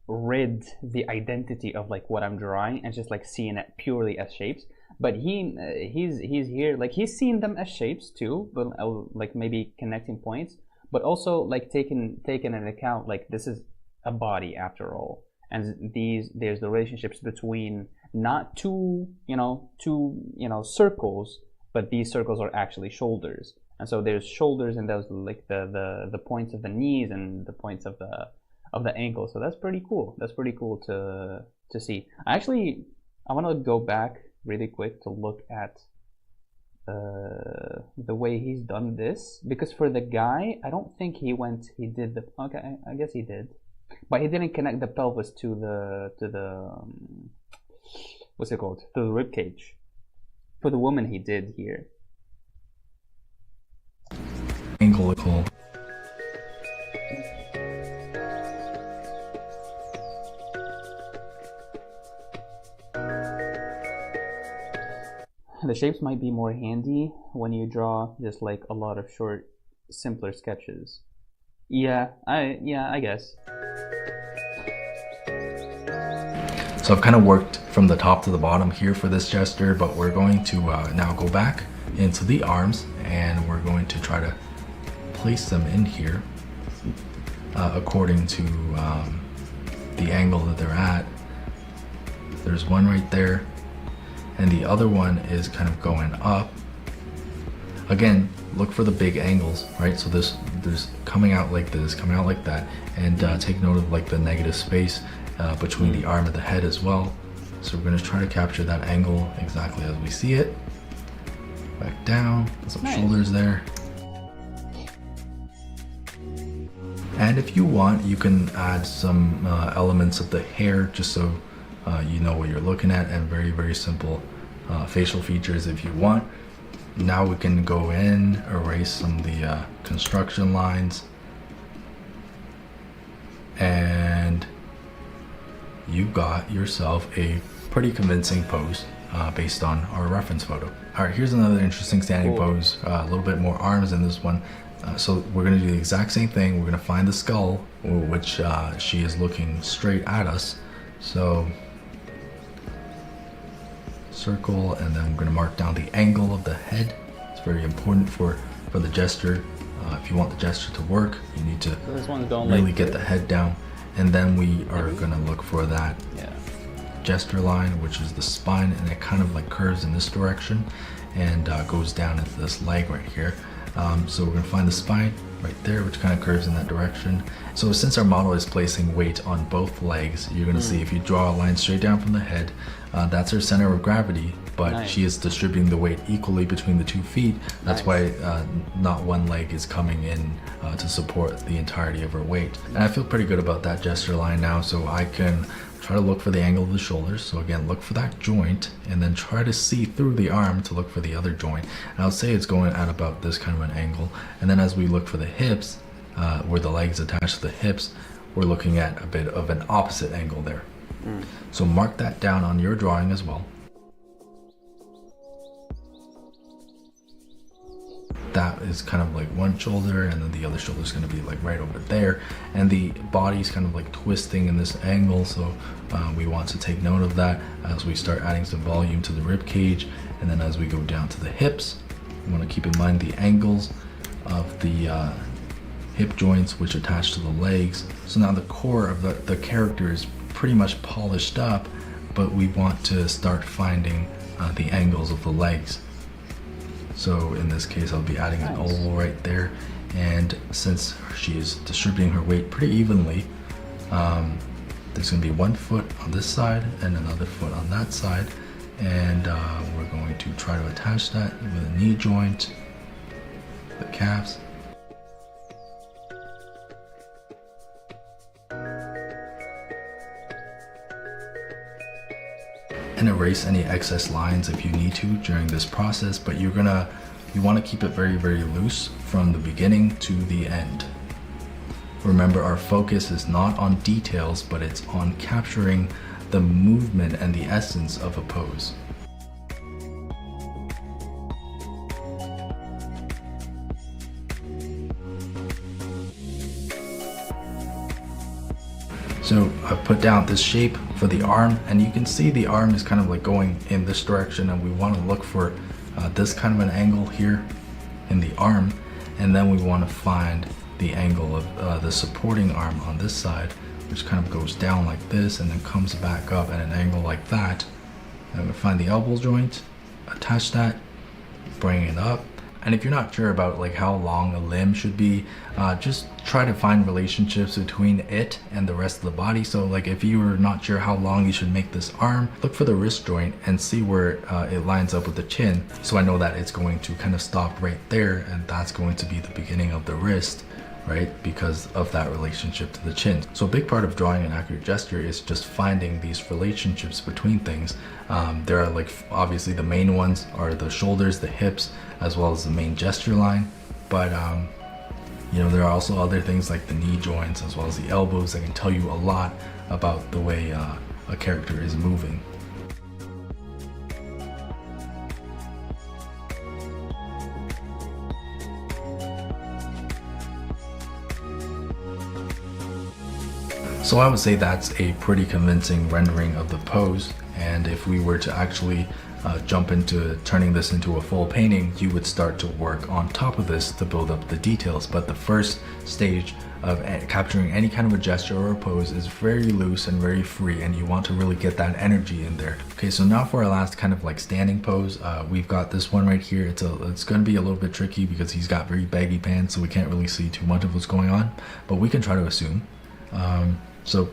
rid the identity of like what I'm drawing and just like seeing it purely as shapes. But he's here, like, he's seen them as shapes too, but like maybe connecting points, but also like taking into account like this is a body after all, and there's the relationships between not two circles, but these circles are actually shoulders, and so there's shoulders and those like the points of the knees and the points of the ankle. So that's pretty cool. That's pretty cool to see. I want to go back really quick to look at the way he's done this, because for the guy, I don't think he did the, okay, I guess he did, but he didn't connect the pelvis to the what's it called, to the rib cage. For the woman, he did here. Ankle. The shapes might be more handy when you draw just like a lot of short, simpler sketches. Yeah, I guess. So I've kind of worked from the top to the bottom here for this gesture, but we're going to now go back into the arms and we're going to try to place them in here according to the angle that they're at. There's one right there, and the other one is kind of going up. Again, look for the big angles, right? So there's coming out like this, coming out like that, and take note of like the negative space between the arm and the head as well. So we're going to try to capture that angle exactly as we see it. Back down, some shoulders there. And if you want, you can add some elements of the hair just so you know what you're looking at, and very, very simple facial features if you want. Now we can go in, erase some of the construction lines, and you got yourself a pretty convincing pose based on our reference photo. All right, here's another interesting standing pose, a little bit more arms in this one. So we're gonna do the exact same thing. We're gonna find the skull, which she is looking straight at us. So circle, and then I'm going to mark down the angle of the head. It's very important for the gesture. If you want the gesture to work, you need to really get the head down, and then we are going to look for that gesture line, which is the spine, and it kind of like curves in this direction and goes down into this leg right here. So we're going to find the spine right there, which kind of curves in that direction. So since our model is placing weight on both legs, you're going to see if you draw a line straight down from the head, that's her center of gravity, but she is distributing the weight equally between the 2 feet. That's why not one leg is coming in to support the entirety of her weight. And I feel pretty good about that gesture line now, so I can try to look for the angle of the shoulders. So again, look for that joint and then try to see through the arm to look for the other joint. And I'll say it's going at about this kind of an angle. And then as we look for the hips, where the legs attach to the hips, we're looking at a bit of an opposite angle there. So mark that down on your drawing as well. That is kind of like one shoulder, and then the other shoulder is going to be like right over there, and the body's kind of like twisting in this angle, so we want to take note of that as we start adding some volume to the rib cage. And then as we go down to the hips, we want to keep in mind the angles of the hip joints which attach to the legs. So now the core of the character is pretty much polished up, but we want to start finding the angles of the legs. So in this case, I'll be adding an Nice. oval right there. And since she is distributing her weight pretty evenly, there's going to be one foot on this side and another foot on that side. And we're going to try to attach that with a knee joint, the calves. And erase any excess lines if you need to during this process, but you want to keep it very, very loose from the beginning to the end. Remember, our focus is not on details, but it's on capturing the movement and the essence of a pose. So I put down this shape for the arm, and you can see the arm is kind of like going in this direction, and we want to look for this kind of an angle here in the arm, and then we want to find the angle of the supporting arm on this side, which kind of goes down like this and then comes back up at an angle like that. And we find the elbow joint, attach that, bring it up. And if you're not sure about like how long a limb should be, just try to find relationships between it and the rest of the body. So like if you are not sure how long you should make this arm, look for the wrist joint and see where it lines up with the chin. So I know that it's going to kind of stop right there, and that's going to be the beginning of the wrist, right? Because of that relationship to the chin. So a big part of drawing an accurate gesture is just finding these relationships between things. There are like, obviously the main ones are the shoulders, the hips, as well as the main gesture line. But you know, there are also other things like the knee joints as well as the elbows that can tell you a lot about the way a character is moving. So I would say that's a pretty convincing rendering of the pose, and if we were to actually jump into turning this into a full painting, you would start to work on top of this to build up the details. But the first stage of capturing any kind of a gesture or a pose is very loose and very free, and you want to really get that energy in there. Okay, so now for our last kind of like standing pose, we've got this one right here. It's going to be a little bit tricky because he's got very baggy pants, so we can't really see too much of what's going on, but we can try to assume. So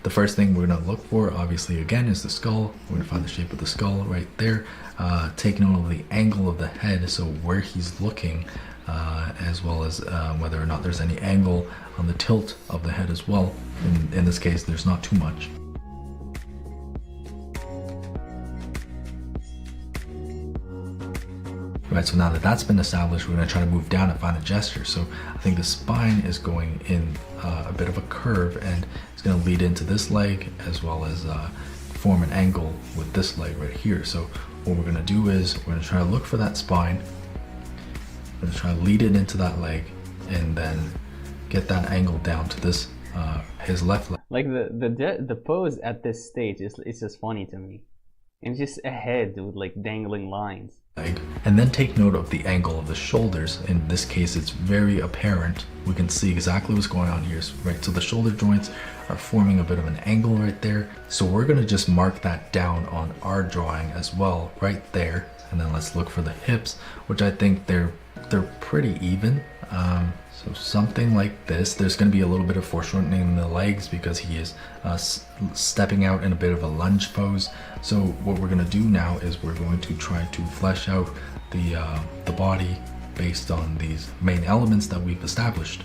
the first thing we're going to look for, obviously, again, is the skull. We're going to find the shape of the skull right there. Take note of the angle of the head, so where he's looking, as well as whether or not there's any angle on the tilt of the head as well. In this case, there's not too much. Right, so now that that's been established, we're going to try to move down and find a gesture. So I think the spine is going in a bit of a curve, and it's going to lead into this leg as well as form an angle with this leg right here. So what we're going to do is we're going to try to look for that spine. We're going to try to lead it into that leg and then get that angle down to this his left leg. Like the pose at this stage is, it's just funny to me. It's just a head with like dangling lines. And then take note of the angle of the shoulders. In this case, it's very apparent. We can see exactly what's going on here, right? So the shoulder joints are forming a bit of an angle right there. So we're going to just mark that down on our drawing as well, right there. And then let's look for the hips, which I think they're pretty even. So something like this. There's going to be a little bit of foreshortening in the legs because he is stepping out in a bit of a lunge pose. So what we're going to do now is we're going to try to flesh out the body based on these main elements that we've established.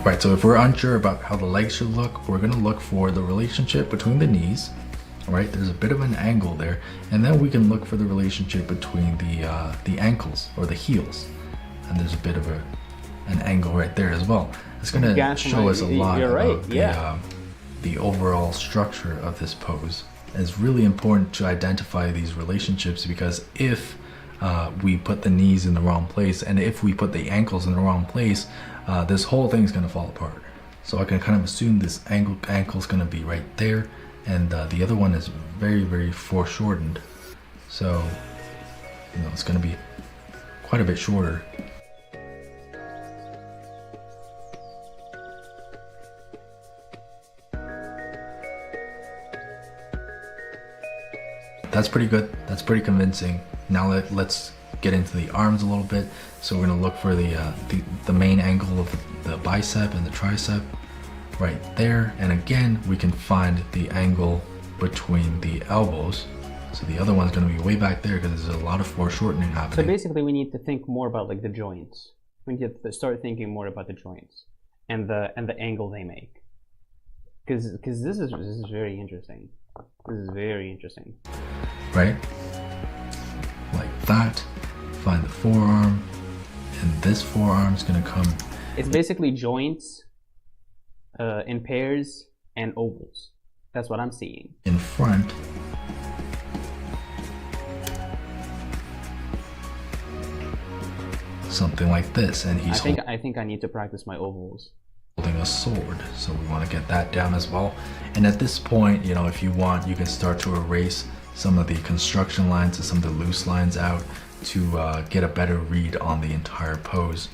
Right, so if we're unsure about how the legs should look, we're going to look for the relationship between the knees. All right, there's a bit of an angle there, and then we can look for the relationship between the ankles or the heels, and there's a bit of an angle right there as well. It's going to show us a lot about the overall structure of this pose. And it's really important to identify these relationships because if we put the knees in the wrong place and if we put the ankles in the wrong place, this whole thing's going to fall apart. So I can kind of assume this ankle's going to be right there, and the other one is very, very foreshortened. So, you know, it's going to be quite a bit shorter. that's pretty good. That's pretty convincing. Now let's get into the arms a little bit. So we're gonna look for the main angle of the bicep and the tricep right there. And again, we can find the angle between the elbows. So the other one's gonna be way back there because there's a lot of foreshortening happening. So basically we need to think more about like the joints. We need to start thinking more about the joints and the angle they make. Because this is very interesting. This is very interesting. Right? Like that. Find the forearm. And this forearm's gonna come. It's basically joints in pairs and ovals. That's what I'm seeing. In front. Something like this, and he's I think I need to practice my ovals. Holding a sword, so we want to get that down as well. And at this point, you know, if you want, you can start to erase some of the construction lines and some of the loose lines out to get a better read on the entire pose.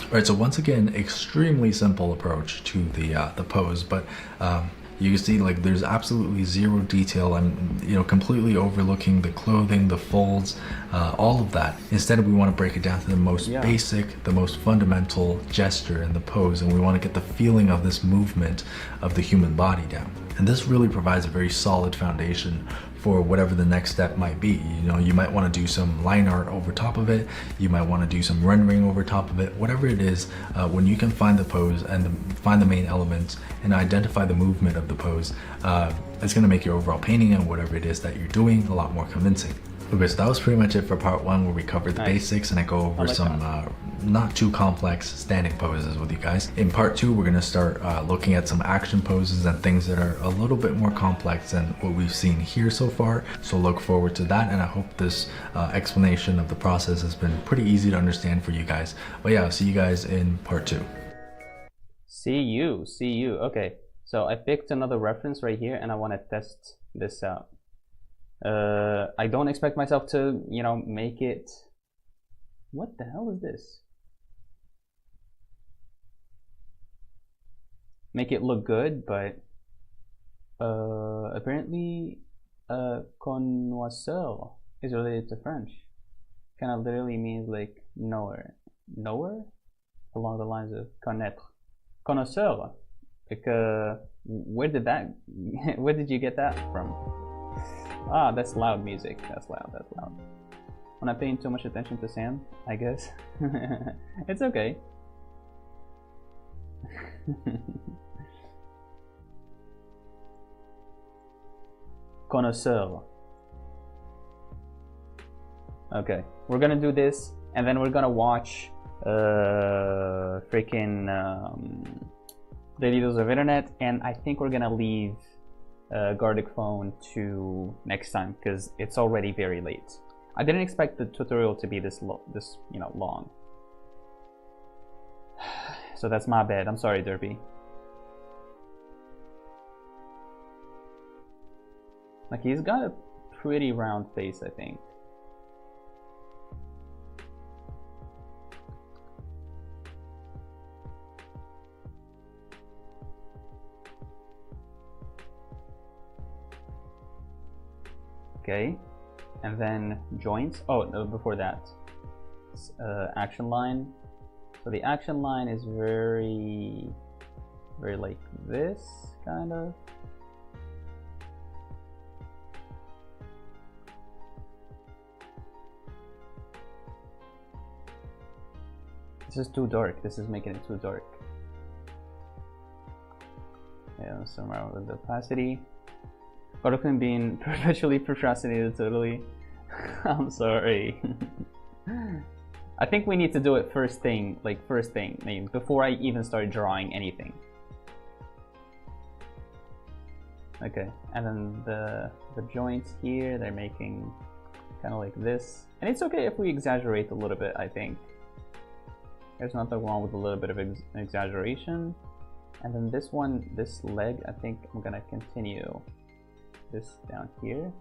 Alright, so once again, extremely simple approach to the pose, but you can see like there's absolutely zero detail. I'm completely overlooking the clothing, the folds, all of that. Instead, we want to break it down to the most basic, the most fundamental gesture in the pose, and we want to get the feeling of this movement of the human body down. And this really provides a very solid foundation for whatever the next step might be. You know, you might want to do some line art over top of it. You might want to do some rendering over top of it. Whatever it is, when you can find the pose and find the main elements and identify the movement of the pose, it's going to make your overall painting and whatever it is that you're doing a lot more convincing. Okay, so that was pretty much it for part one, where we covered the basics and I go over some not too complex standing poses with you guys. In part two, we're going to start looking at some action poses and things that are a little bit more complex than what we've seen here so far. So look forward to that, and I hope this explanation of the process has been pretty easy to understand for you guys. But yeah, I'll see you guys in part two. See you. Okay, so I picked another reference right here and I want to test this out. I don't expect myself to, make it... What the hell is this? Make it look good, but apparently connoisseur is related to French. Kind of literally means like knower. Knower? Along the lines of connaître. Connoisseur. Like, where did you get that from? Ah, that's loud music. That's loud. I'm not paying too much attention to Sam, I guess. It's okay. Connoisseur. Okay, we're gonna do this, and then we're gonna watch freaking videos of internet, and I think we're gonna leave Gardic phone to next time because it's already very late. I didn't expect the tutorial to be this long. So that's my bad. I'm sorry, Derby. Like, he's got a pretty round face, I think. Okay, and then joints. Oh, no, before that, action line. So the action line is very like this, kind of. This is too dark. This is making it too dark. Yeah, somewhere with the opacity. Gardic being perpetually procrastinated, totally. I'm sorry. I think we need to do it first thing, before I even start drawing anything. Okay, and then the joints here, they're making kind of like this. And it's okay if we exaggerate a little bit, I think. There's nothing wrong with a little bit of exaggeration. And then this one, this leg, I think I'm gonna continue this down here,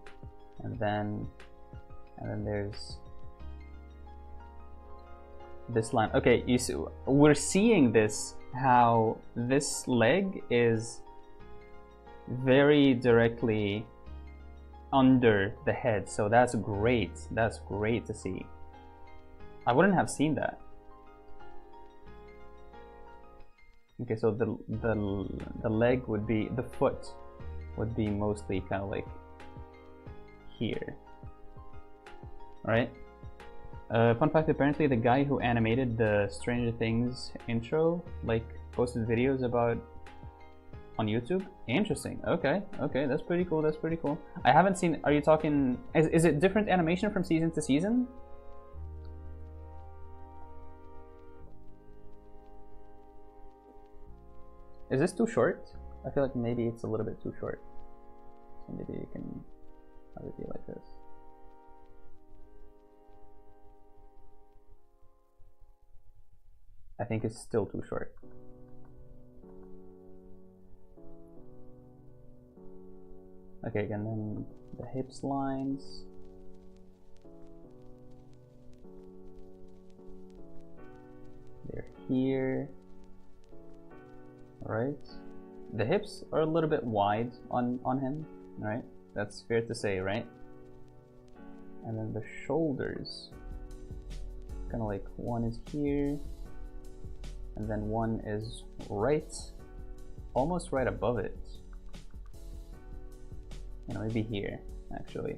and then there's This line. Okay, you see, we're seeing this, how this leg is very directly under the head, so that's great. That's great to see. I wouldn't have seen that. Okay, so the leg would be, the foot would be mostly kind of like here. Alright. Fun fact, apparently the guy who animated the Stranger Things intro, like, posted videos about on YouTube. Interesting. Okay, okay, that's pretty cool. That's pretty cool. I haven't seen. Are you talking? Is it different animation from season to season? Is this too short? I feel like maybe it's a little bit too short. So maybe you can have it be like this. I think it's still too short. Okay, and then the hips lines. They're here. Alright. The hips are a little bit wide on him, right? That's fair to say, right? And then the shoulders. Kind of like one is here, and then one is right, almost right above it. You know, maybe here, actually.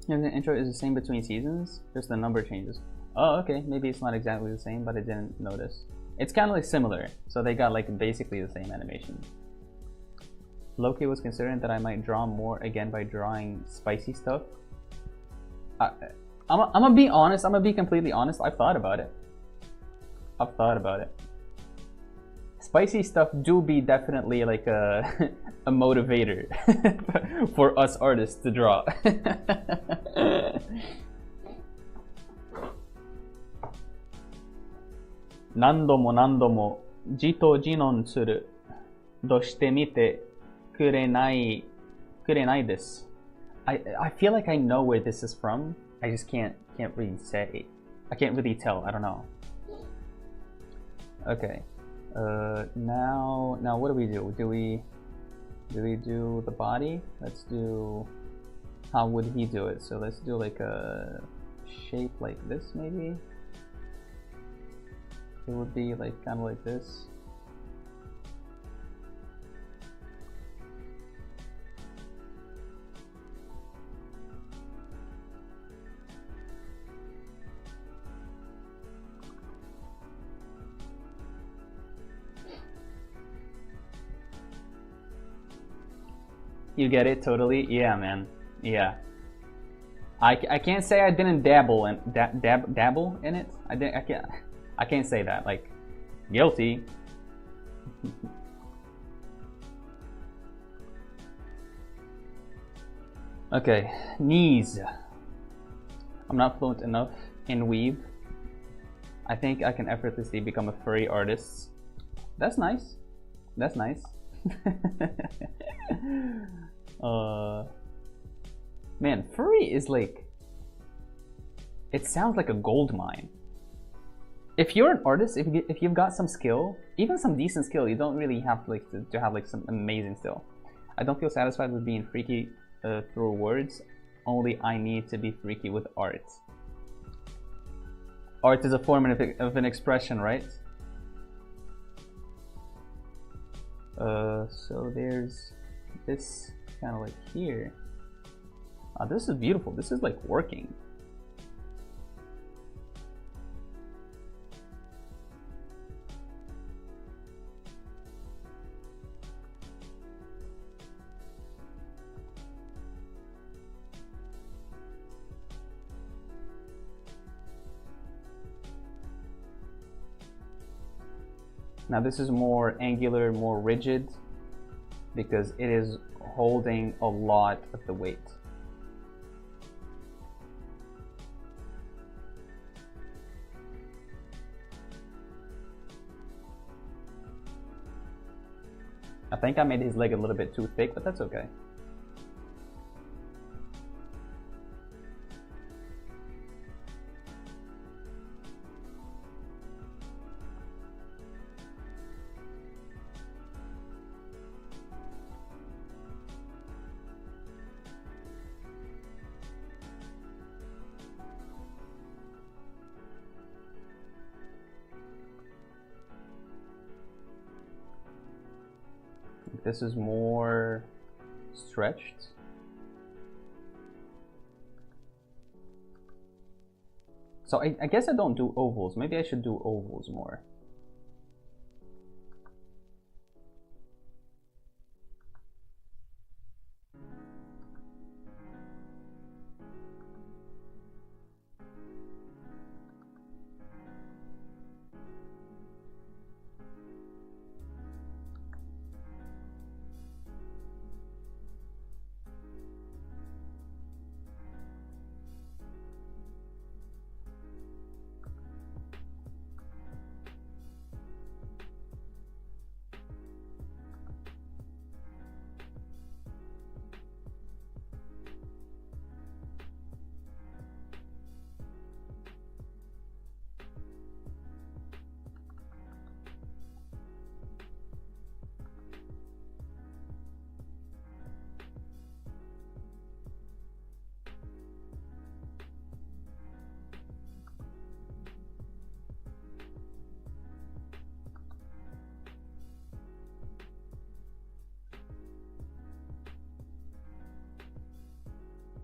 And the intro is the same between seasons, just the number changes. Oh, okay, maybe it's not exactly the same, but I didn't notice. It's kind of like similar, so they got like basically the same animation. Loki was considering that I might draw more again by drawing spicy stuff. I'm gonna be honest, I'm gonna be completely honest, I've thought about it. I've thought about it. Spicy stuff do be definitely like a, a motivator for us artists to draw. Nandomo jito jinon suru doshite mite kurenai desu. I feel like I know where this is from. I just can't really say. I can't really tell. I don't know. Okay. Now what do we do? Do we do the body? Let's do. How would he do it? So let's do like a shape like this, maybe. It would be like kind of like this. You get it totally? Yeah, man. Yeah. I can't say I didn't dabble in dabble in it. I can't say that. Like, guilty. Okay, knees. I'm not fluent enough in weave. I think I can effortlessly become a furry artist. That's nice. That's nice. Man, furry is like, it sounds like a gold mine. If you're an artist, if you've got some skill, even some decent skill, you don't really have like to have like some amazing skill. I don't feel satisfied with being freaky through words. Only I need to be freaky with art. Art is a form of an expression, right? So there's this kind of like here. This is beautiful. This is like working. Now this is more angular, more rigid, because it is holding a lot of the weight. I think I made his leg a little bit too thick, but that's okay. Like this is more stretched. So I guess I don't do ovals. Maybe I should do ovals more.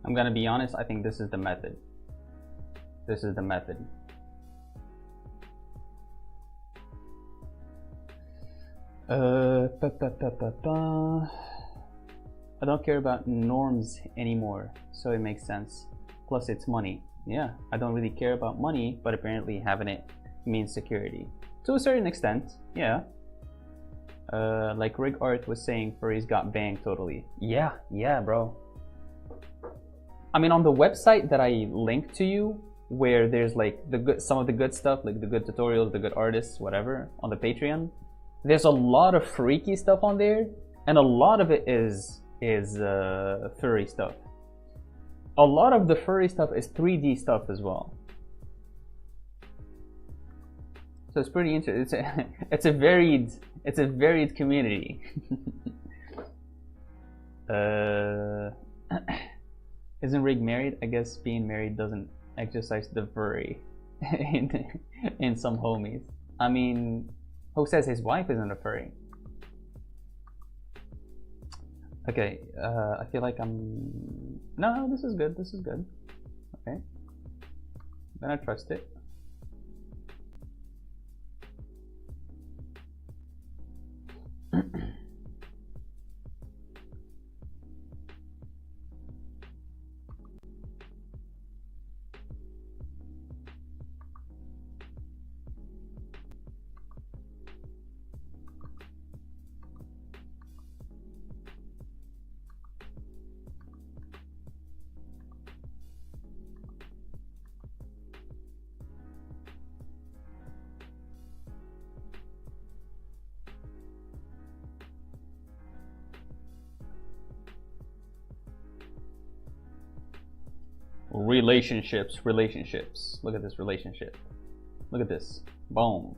I'm gonna be honest, I think this is the method. This is the method. I don't care about norms anymore, so it makes sense. Plus it's money. Yeah, I don't really care about money, but apparently having it means security. To a certain extent, yeah. Like Rig Art was saying, furries got banged totally. Yeah, bro. I mean, on the website that I linked to you, where there's like some of the good stuff, like the good tutorials, the good artists, whatever, on the Patreon, there's a lot of freaky stuff on there, and a lot of it is furry stuff. A lot of the furry stuff is 3D stuff as well. So it's pretty interesting. It's a varied community. Isn't Rig married? I guess being married doesn't exercise the furry in some homies. I mean, who says his wife isn't a furry? Okay, I feel like no, this is good, this is good. Okay, I'm gonna trust it. Relationships. Look at this relationship. Look at this. Boom.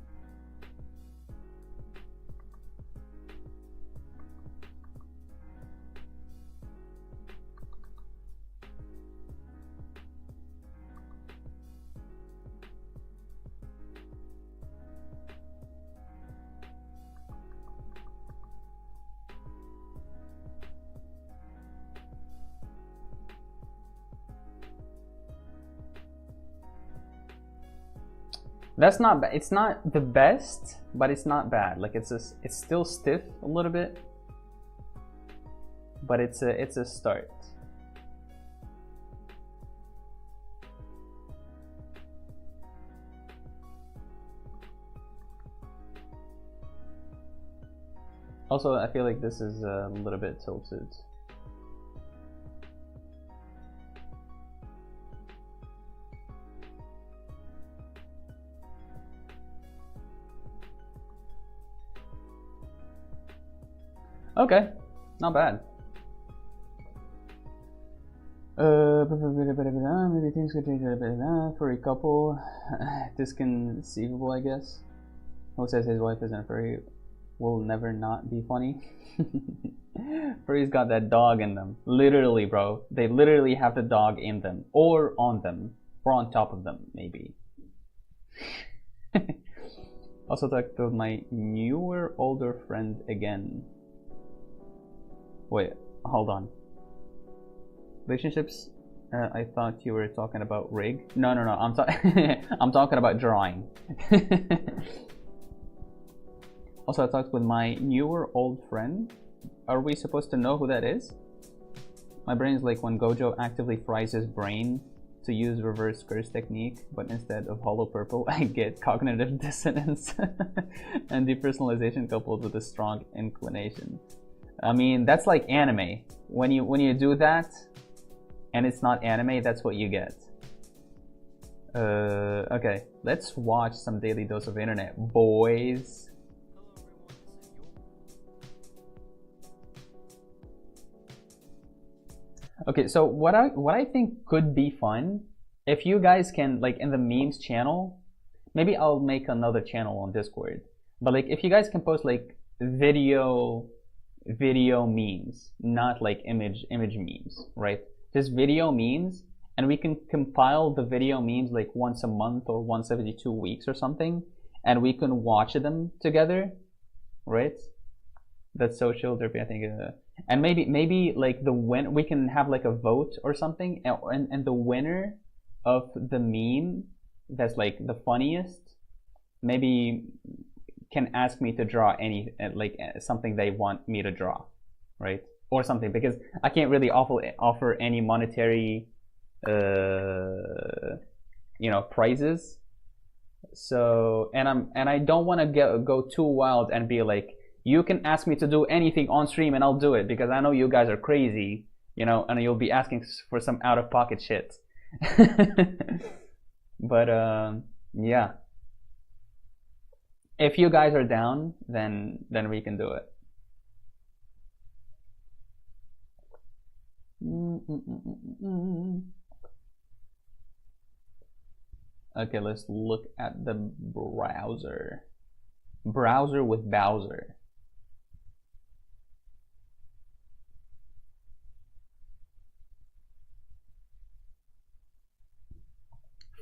That's not bad. It's not the best, but it's not bad. Like it's still stiff a little bit, but it's a start. Also, I feel like this is a little bit tilted. Okay, not bad. Maybe things could change a bit for a couple. Disconceivable, I guess. Who says his wife isn't furry will never not be funny. Furries got that dog in them. Literally, bro. They literally have the dog in them. Or on them. Or on top of them, maybe. Also talked to my newer, older friend again. Wait, hold on. Relationships? I thought you were talking about rig. No. I'm I'm talking about drawing. Also, I talked with my newer old friend. Are we supposed to know who that is? My brain is like when Gojo actively fries his brain to use reverse curse technique, but instead of hollow purple, I get cognitive dissonance and depersonalization coupled with a strong inclination. I mean, that's like anime. When you do that, and it's not anime, that's what you get. Okay, let's watch some Daily Dose of Internet, boys. Okay, so what I think could be fun, if you guys can, like, in the memes channel, maybe I'll make another channel on Discord. But like, if you guys can post like video memes, not like image memes, right? Just video memes, and we can compile the video memes like once a month or once every 2 weeks or something, and we can watch them together, right? That's social derpy, I think. And maybe like we can have like a vote or something, and the winner of the meme that's like the funniest, maybe can ask me to draw something they want me to draw, right? Or something, because I can't really offer any monetary prizes. So and I don't want to go too wild and be like, you can ask me to do anything on stream and I'll do it, because I know you guys are crazy, and you'll be asking for some out-of-pocket shit. But yeah, if you guys are down, then we can do it. Okay, let's look at the browser. Browser with Bowser.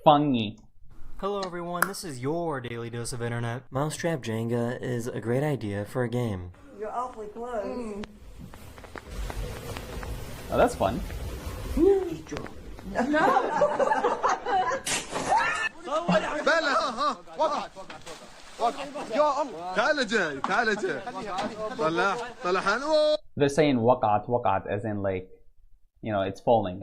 Funny. Hello everyone, this is your Daily Dose of Internet. Mousetrap Jenga is a great idea for a game. You're awfully close. Oh, that's fun. They're saying waqat as in like, it's falling.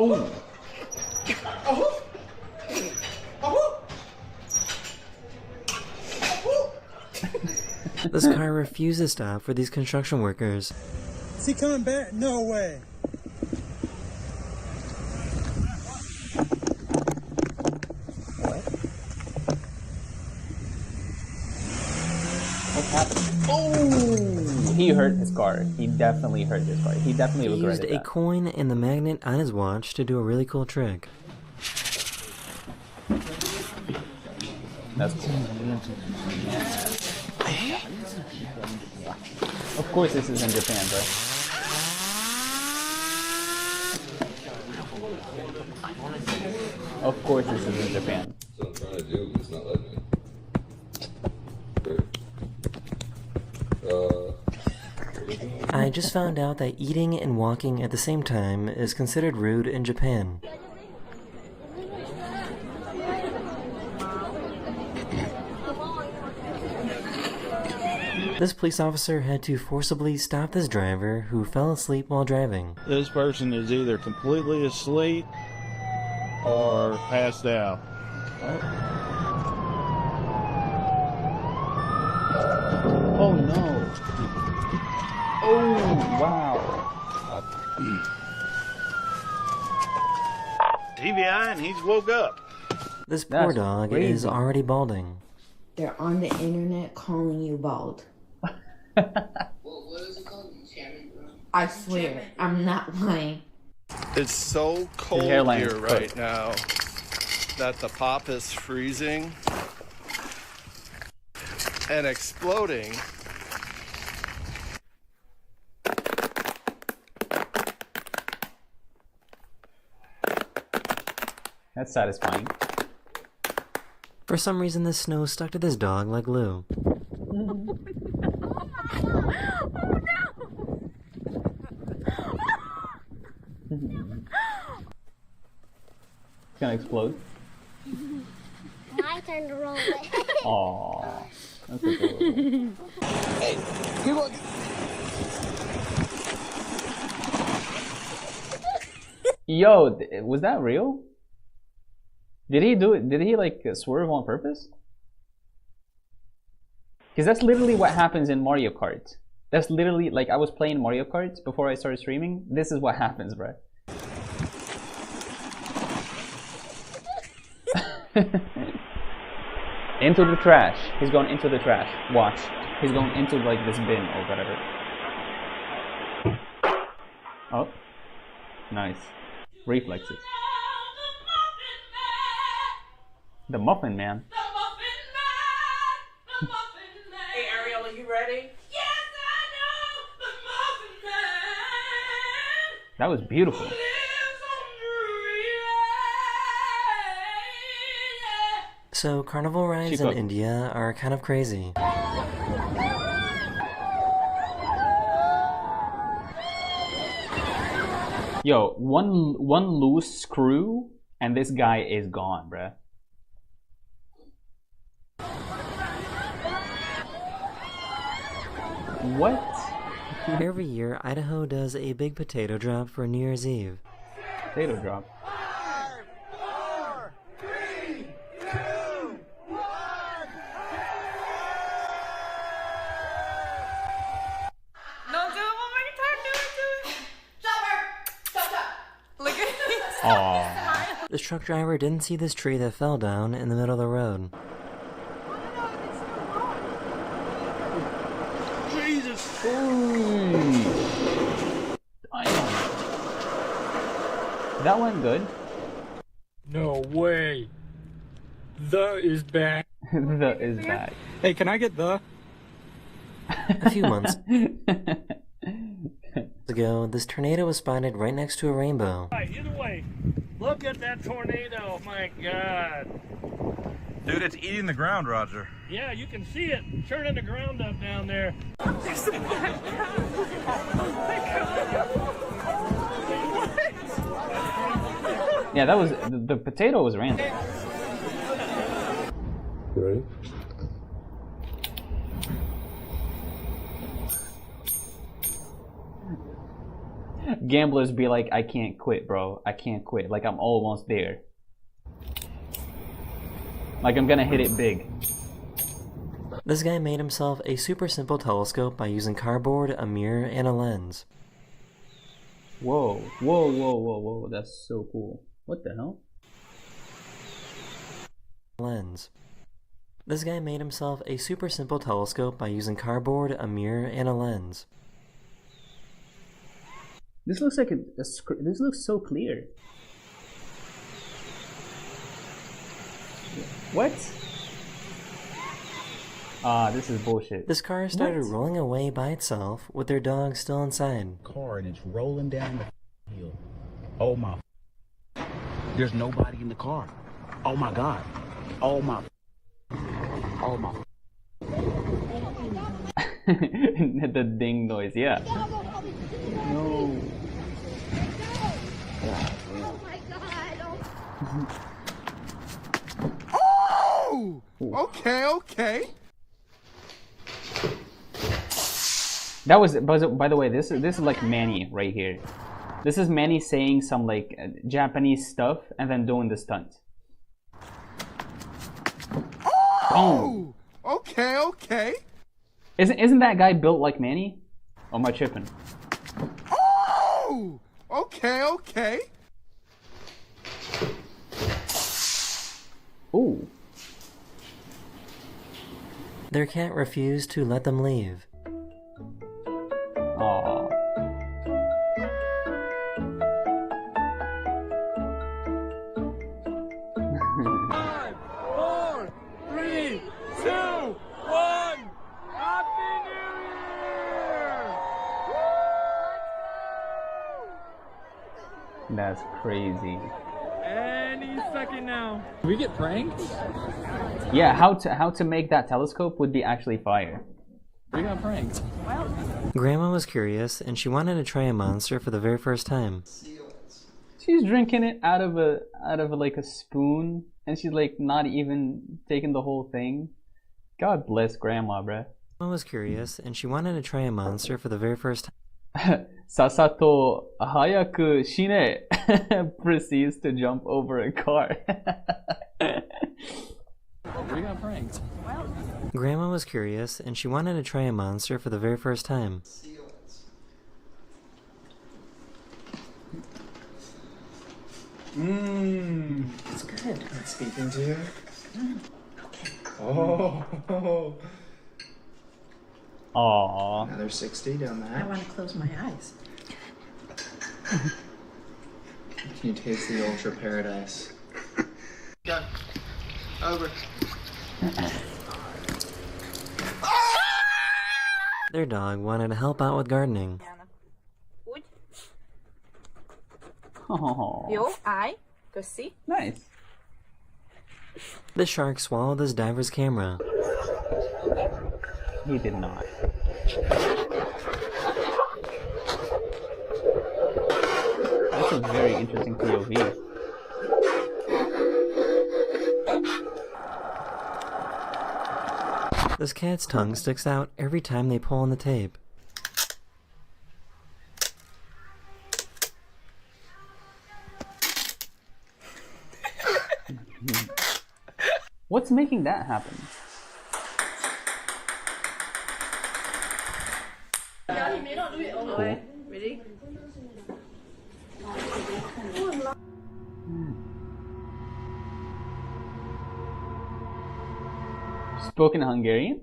Ooh. This car refuses to stop for these construction workers. Is he coming back? No way. What's happening? Oh, he hurt his car. He definitely hurt his car. He definitely He regretted used a coin and the magnet on his watch to do a really cool trick. That's cool. Of course this is in Japan, bro. Of course this is in Japan. So I'm trying to do, it's not letting me. I just found out that eating and walking at the same time is considered rude in Japan. This police officer had to forcibly stop this driver who fell asleep while driving. This person is either completely asleep or passed out. Oh no. Oh wow. TBI and he's woke up. This poor That's dog crazy. is already balding. They're on the internet calling you bald. What is it called? Enchantment room? I swear, I'm not lying. It's so cold hairline here is right cooked. now that the pop is freezing and exploding. That's satisfying. For some reason, the snow stuck to this dog like glue. It's gonna explode. My turn to roll it. Aww. That's adorable. Hey, keep on. Yo, was that real? Did he do it? Did he like swerve on purpose? Because that's literally what happens in Mario Kart. That's literally like I was playing Mario Kart before I started streaming. This is what happens, bro. Into the trash. He's going into the trash. Watch. He's going into like this bin or whatever. Oh. Nice. Reflexes. The Muffin Man. Hey Ariel, are you ready? That was beautiful. So, carnival rides in India are kind of crazy. Yo, one loose screw and this guy is gone, bruh. What? Every year, Idaho does a big potato drop for New Year's Eve. Potato drop. 4, 3, 2, 1. No, do it one more time. Do it. Stop. Look at me. Aww. This truck driver didn't see this tree that fell down in the middle of the road. Jesus! That went good. No way. The is back. The is back. Hey, can I get the? A few months ago, this tornado was spotted right next to a rainbow. Either way, look at that tornado. My God. Dude, it's eating the ground, Roger. Yeah, you can see it churning the ground up down there. Yeah, that was the potato was random. You ready? Gamblers be like, I can't quit, bro. I can't quit. Like I'm almost there. Like I'm gonna hit it big. This guy made himself a super simple telescope by using cardboard, a mirror, and a lens. Whoa, whoa, whoa, whoa, whoa. That's so cool. What the hell? Lens. This guy made himself a super simple telescope by using cardboard, a mirror, and a lens. This looks like this looks so clear. What? Ah, this is bullshit. This car started rolling away by itself with their dog still inside. Car and it's rolling down the hill. Oh my. There's nobody in the car. Oh my God. Oh my. Oh my. The ding noise, yeah. No. Oh my God. Oh! Okay. That was, by the way, this is like Manny right here. This is Manny saying some like Japanese stuff and then doing the stunt. Oh! Okay. Isn't that guy built like Manny? Or am I tripping? Oh! Okay. Ooh. Their cat refused to let them leave. Aww. 5, 4, 3, 2, 1. Happy New Year! That's crazy. And any second now. Can we get pranked? Yeah, how to make that telescope would be actually fire. We got pranked. Grandma was curious, and she wanted to try a monster for the very first time. She's drinking it out of like a spoon, and she's like not even taking the whole thing. God bless Grandma, bruh. Grandma was curious, and she wanted to try a monster for the very first time. Sasato hayaku shine proceeds to jump over a car. We got pranked. Grandma was curious, and she wanted to try a monster for the very first time. It's good. I'm speaking to you. Okay. Oh. Aww. Another 60 down that. I want to close my eyes. Can you taste the ultra paradise? Go. Over. Their dog wanted to help out with gardening. Aww. Yo, I go see. Nice. The shark swallowed his diver's camera. He did not. That's a very interesting POV. This cat's tongue sticks out every time they pull on the tape. What's making that happen? Yeah, he may not do it all the way. Ready? Spoken Hungarian?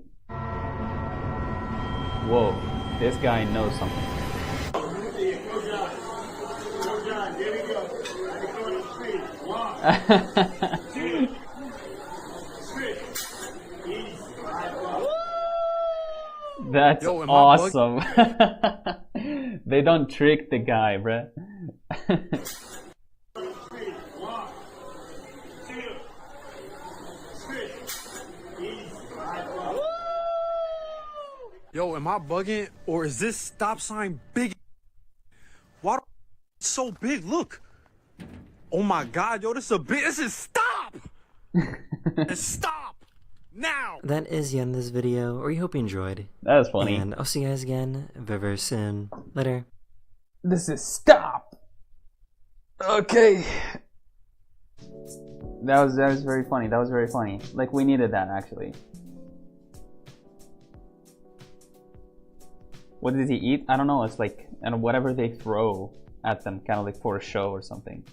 Whoa, this guy knows something. That's awesome. They don't trick the guy, bruh. Yo, am I bugging, or is this stop sign big? Why it's so big? Look. Oh my God, yo, this is stop. Stop now. That is the end of this video, or we hope you enjoyed. That was funny. And I'll see you guys again very, very soon. Later. This is stop. Okay. That was very funny. That was very funny. Like, we needed that actually. What did he eat? I don't know. It's like, and whatever they throw at them, kind of like for a show or something.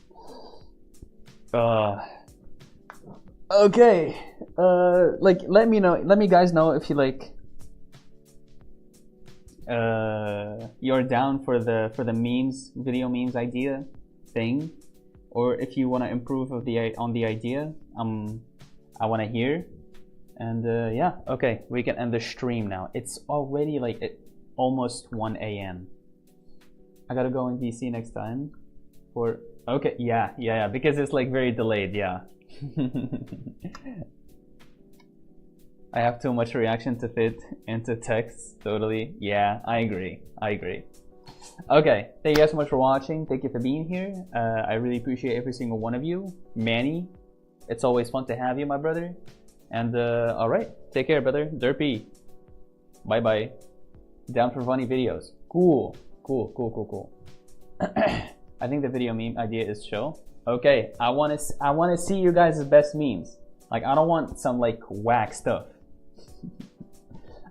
Okay. Like, let me guys know if you like. You're down for the memes, video memes idea thing, or if you want to improve on the idea. I want to hear. And yeah. Okay, we can end the stream now. It's already like almost 1 a.m. I gotta go in VC next time for okay, yeah, because it's like very delayed, yeah. I have too much reaction to fit into text, totally. Yeah, I agree. Okay, thank you guys so much for watching. Thank you for being here. I really appreciate every single one of you. Manny, it's always fun to have you, my brother. And alright, take care, brother. Derpy. Bye bye. Down for funny videos. Cool. I think the video meme idea is chill. Okay, I wanna see you guys' best memes. Like, I don't want some like whack stuff.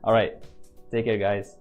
Alright, take care guys.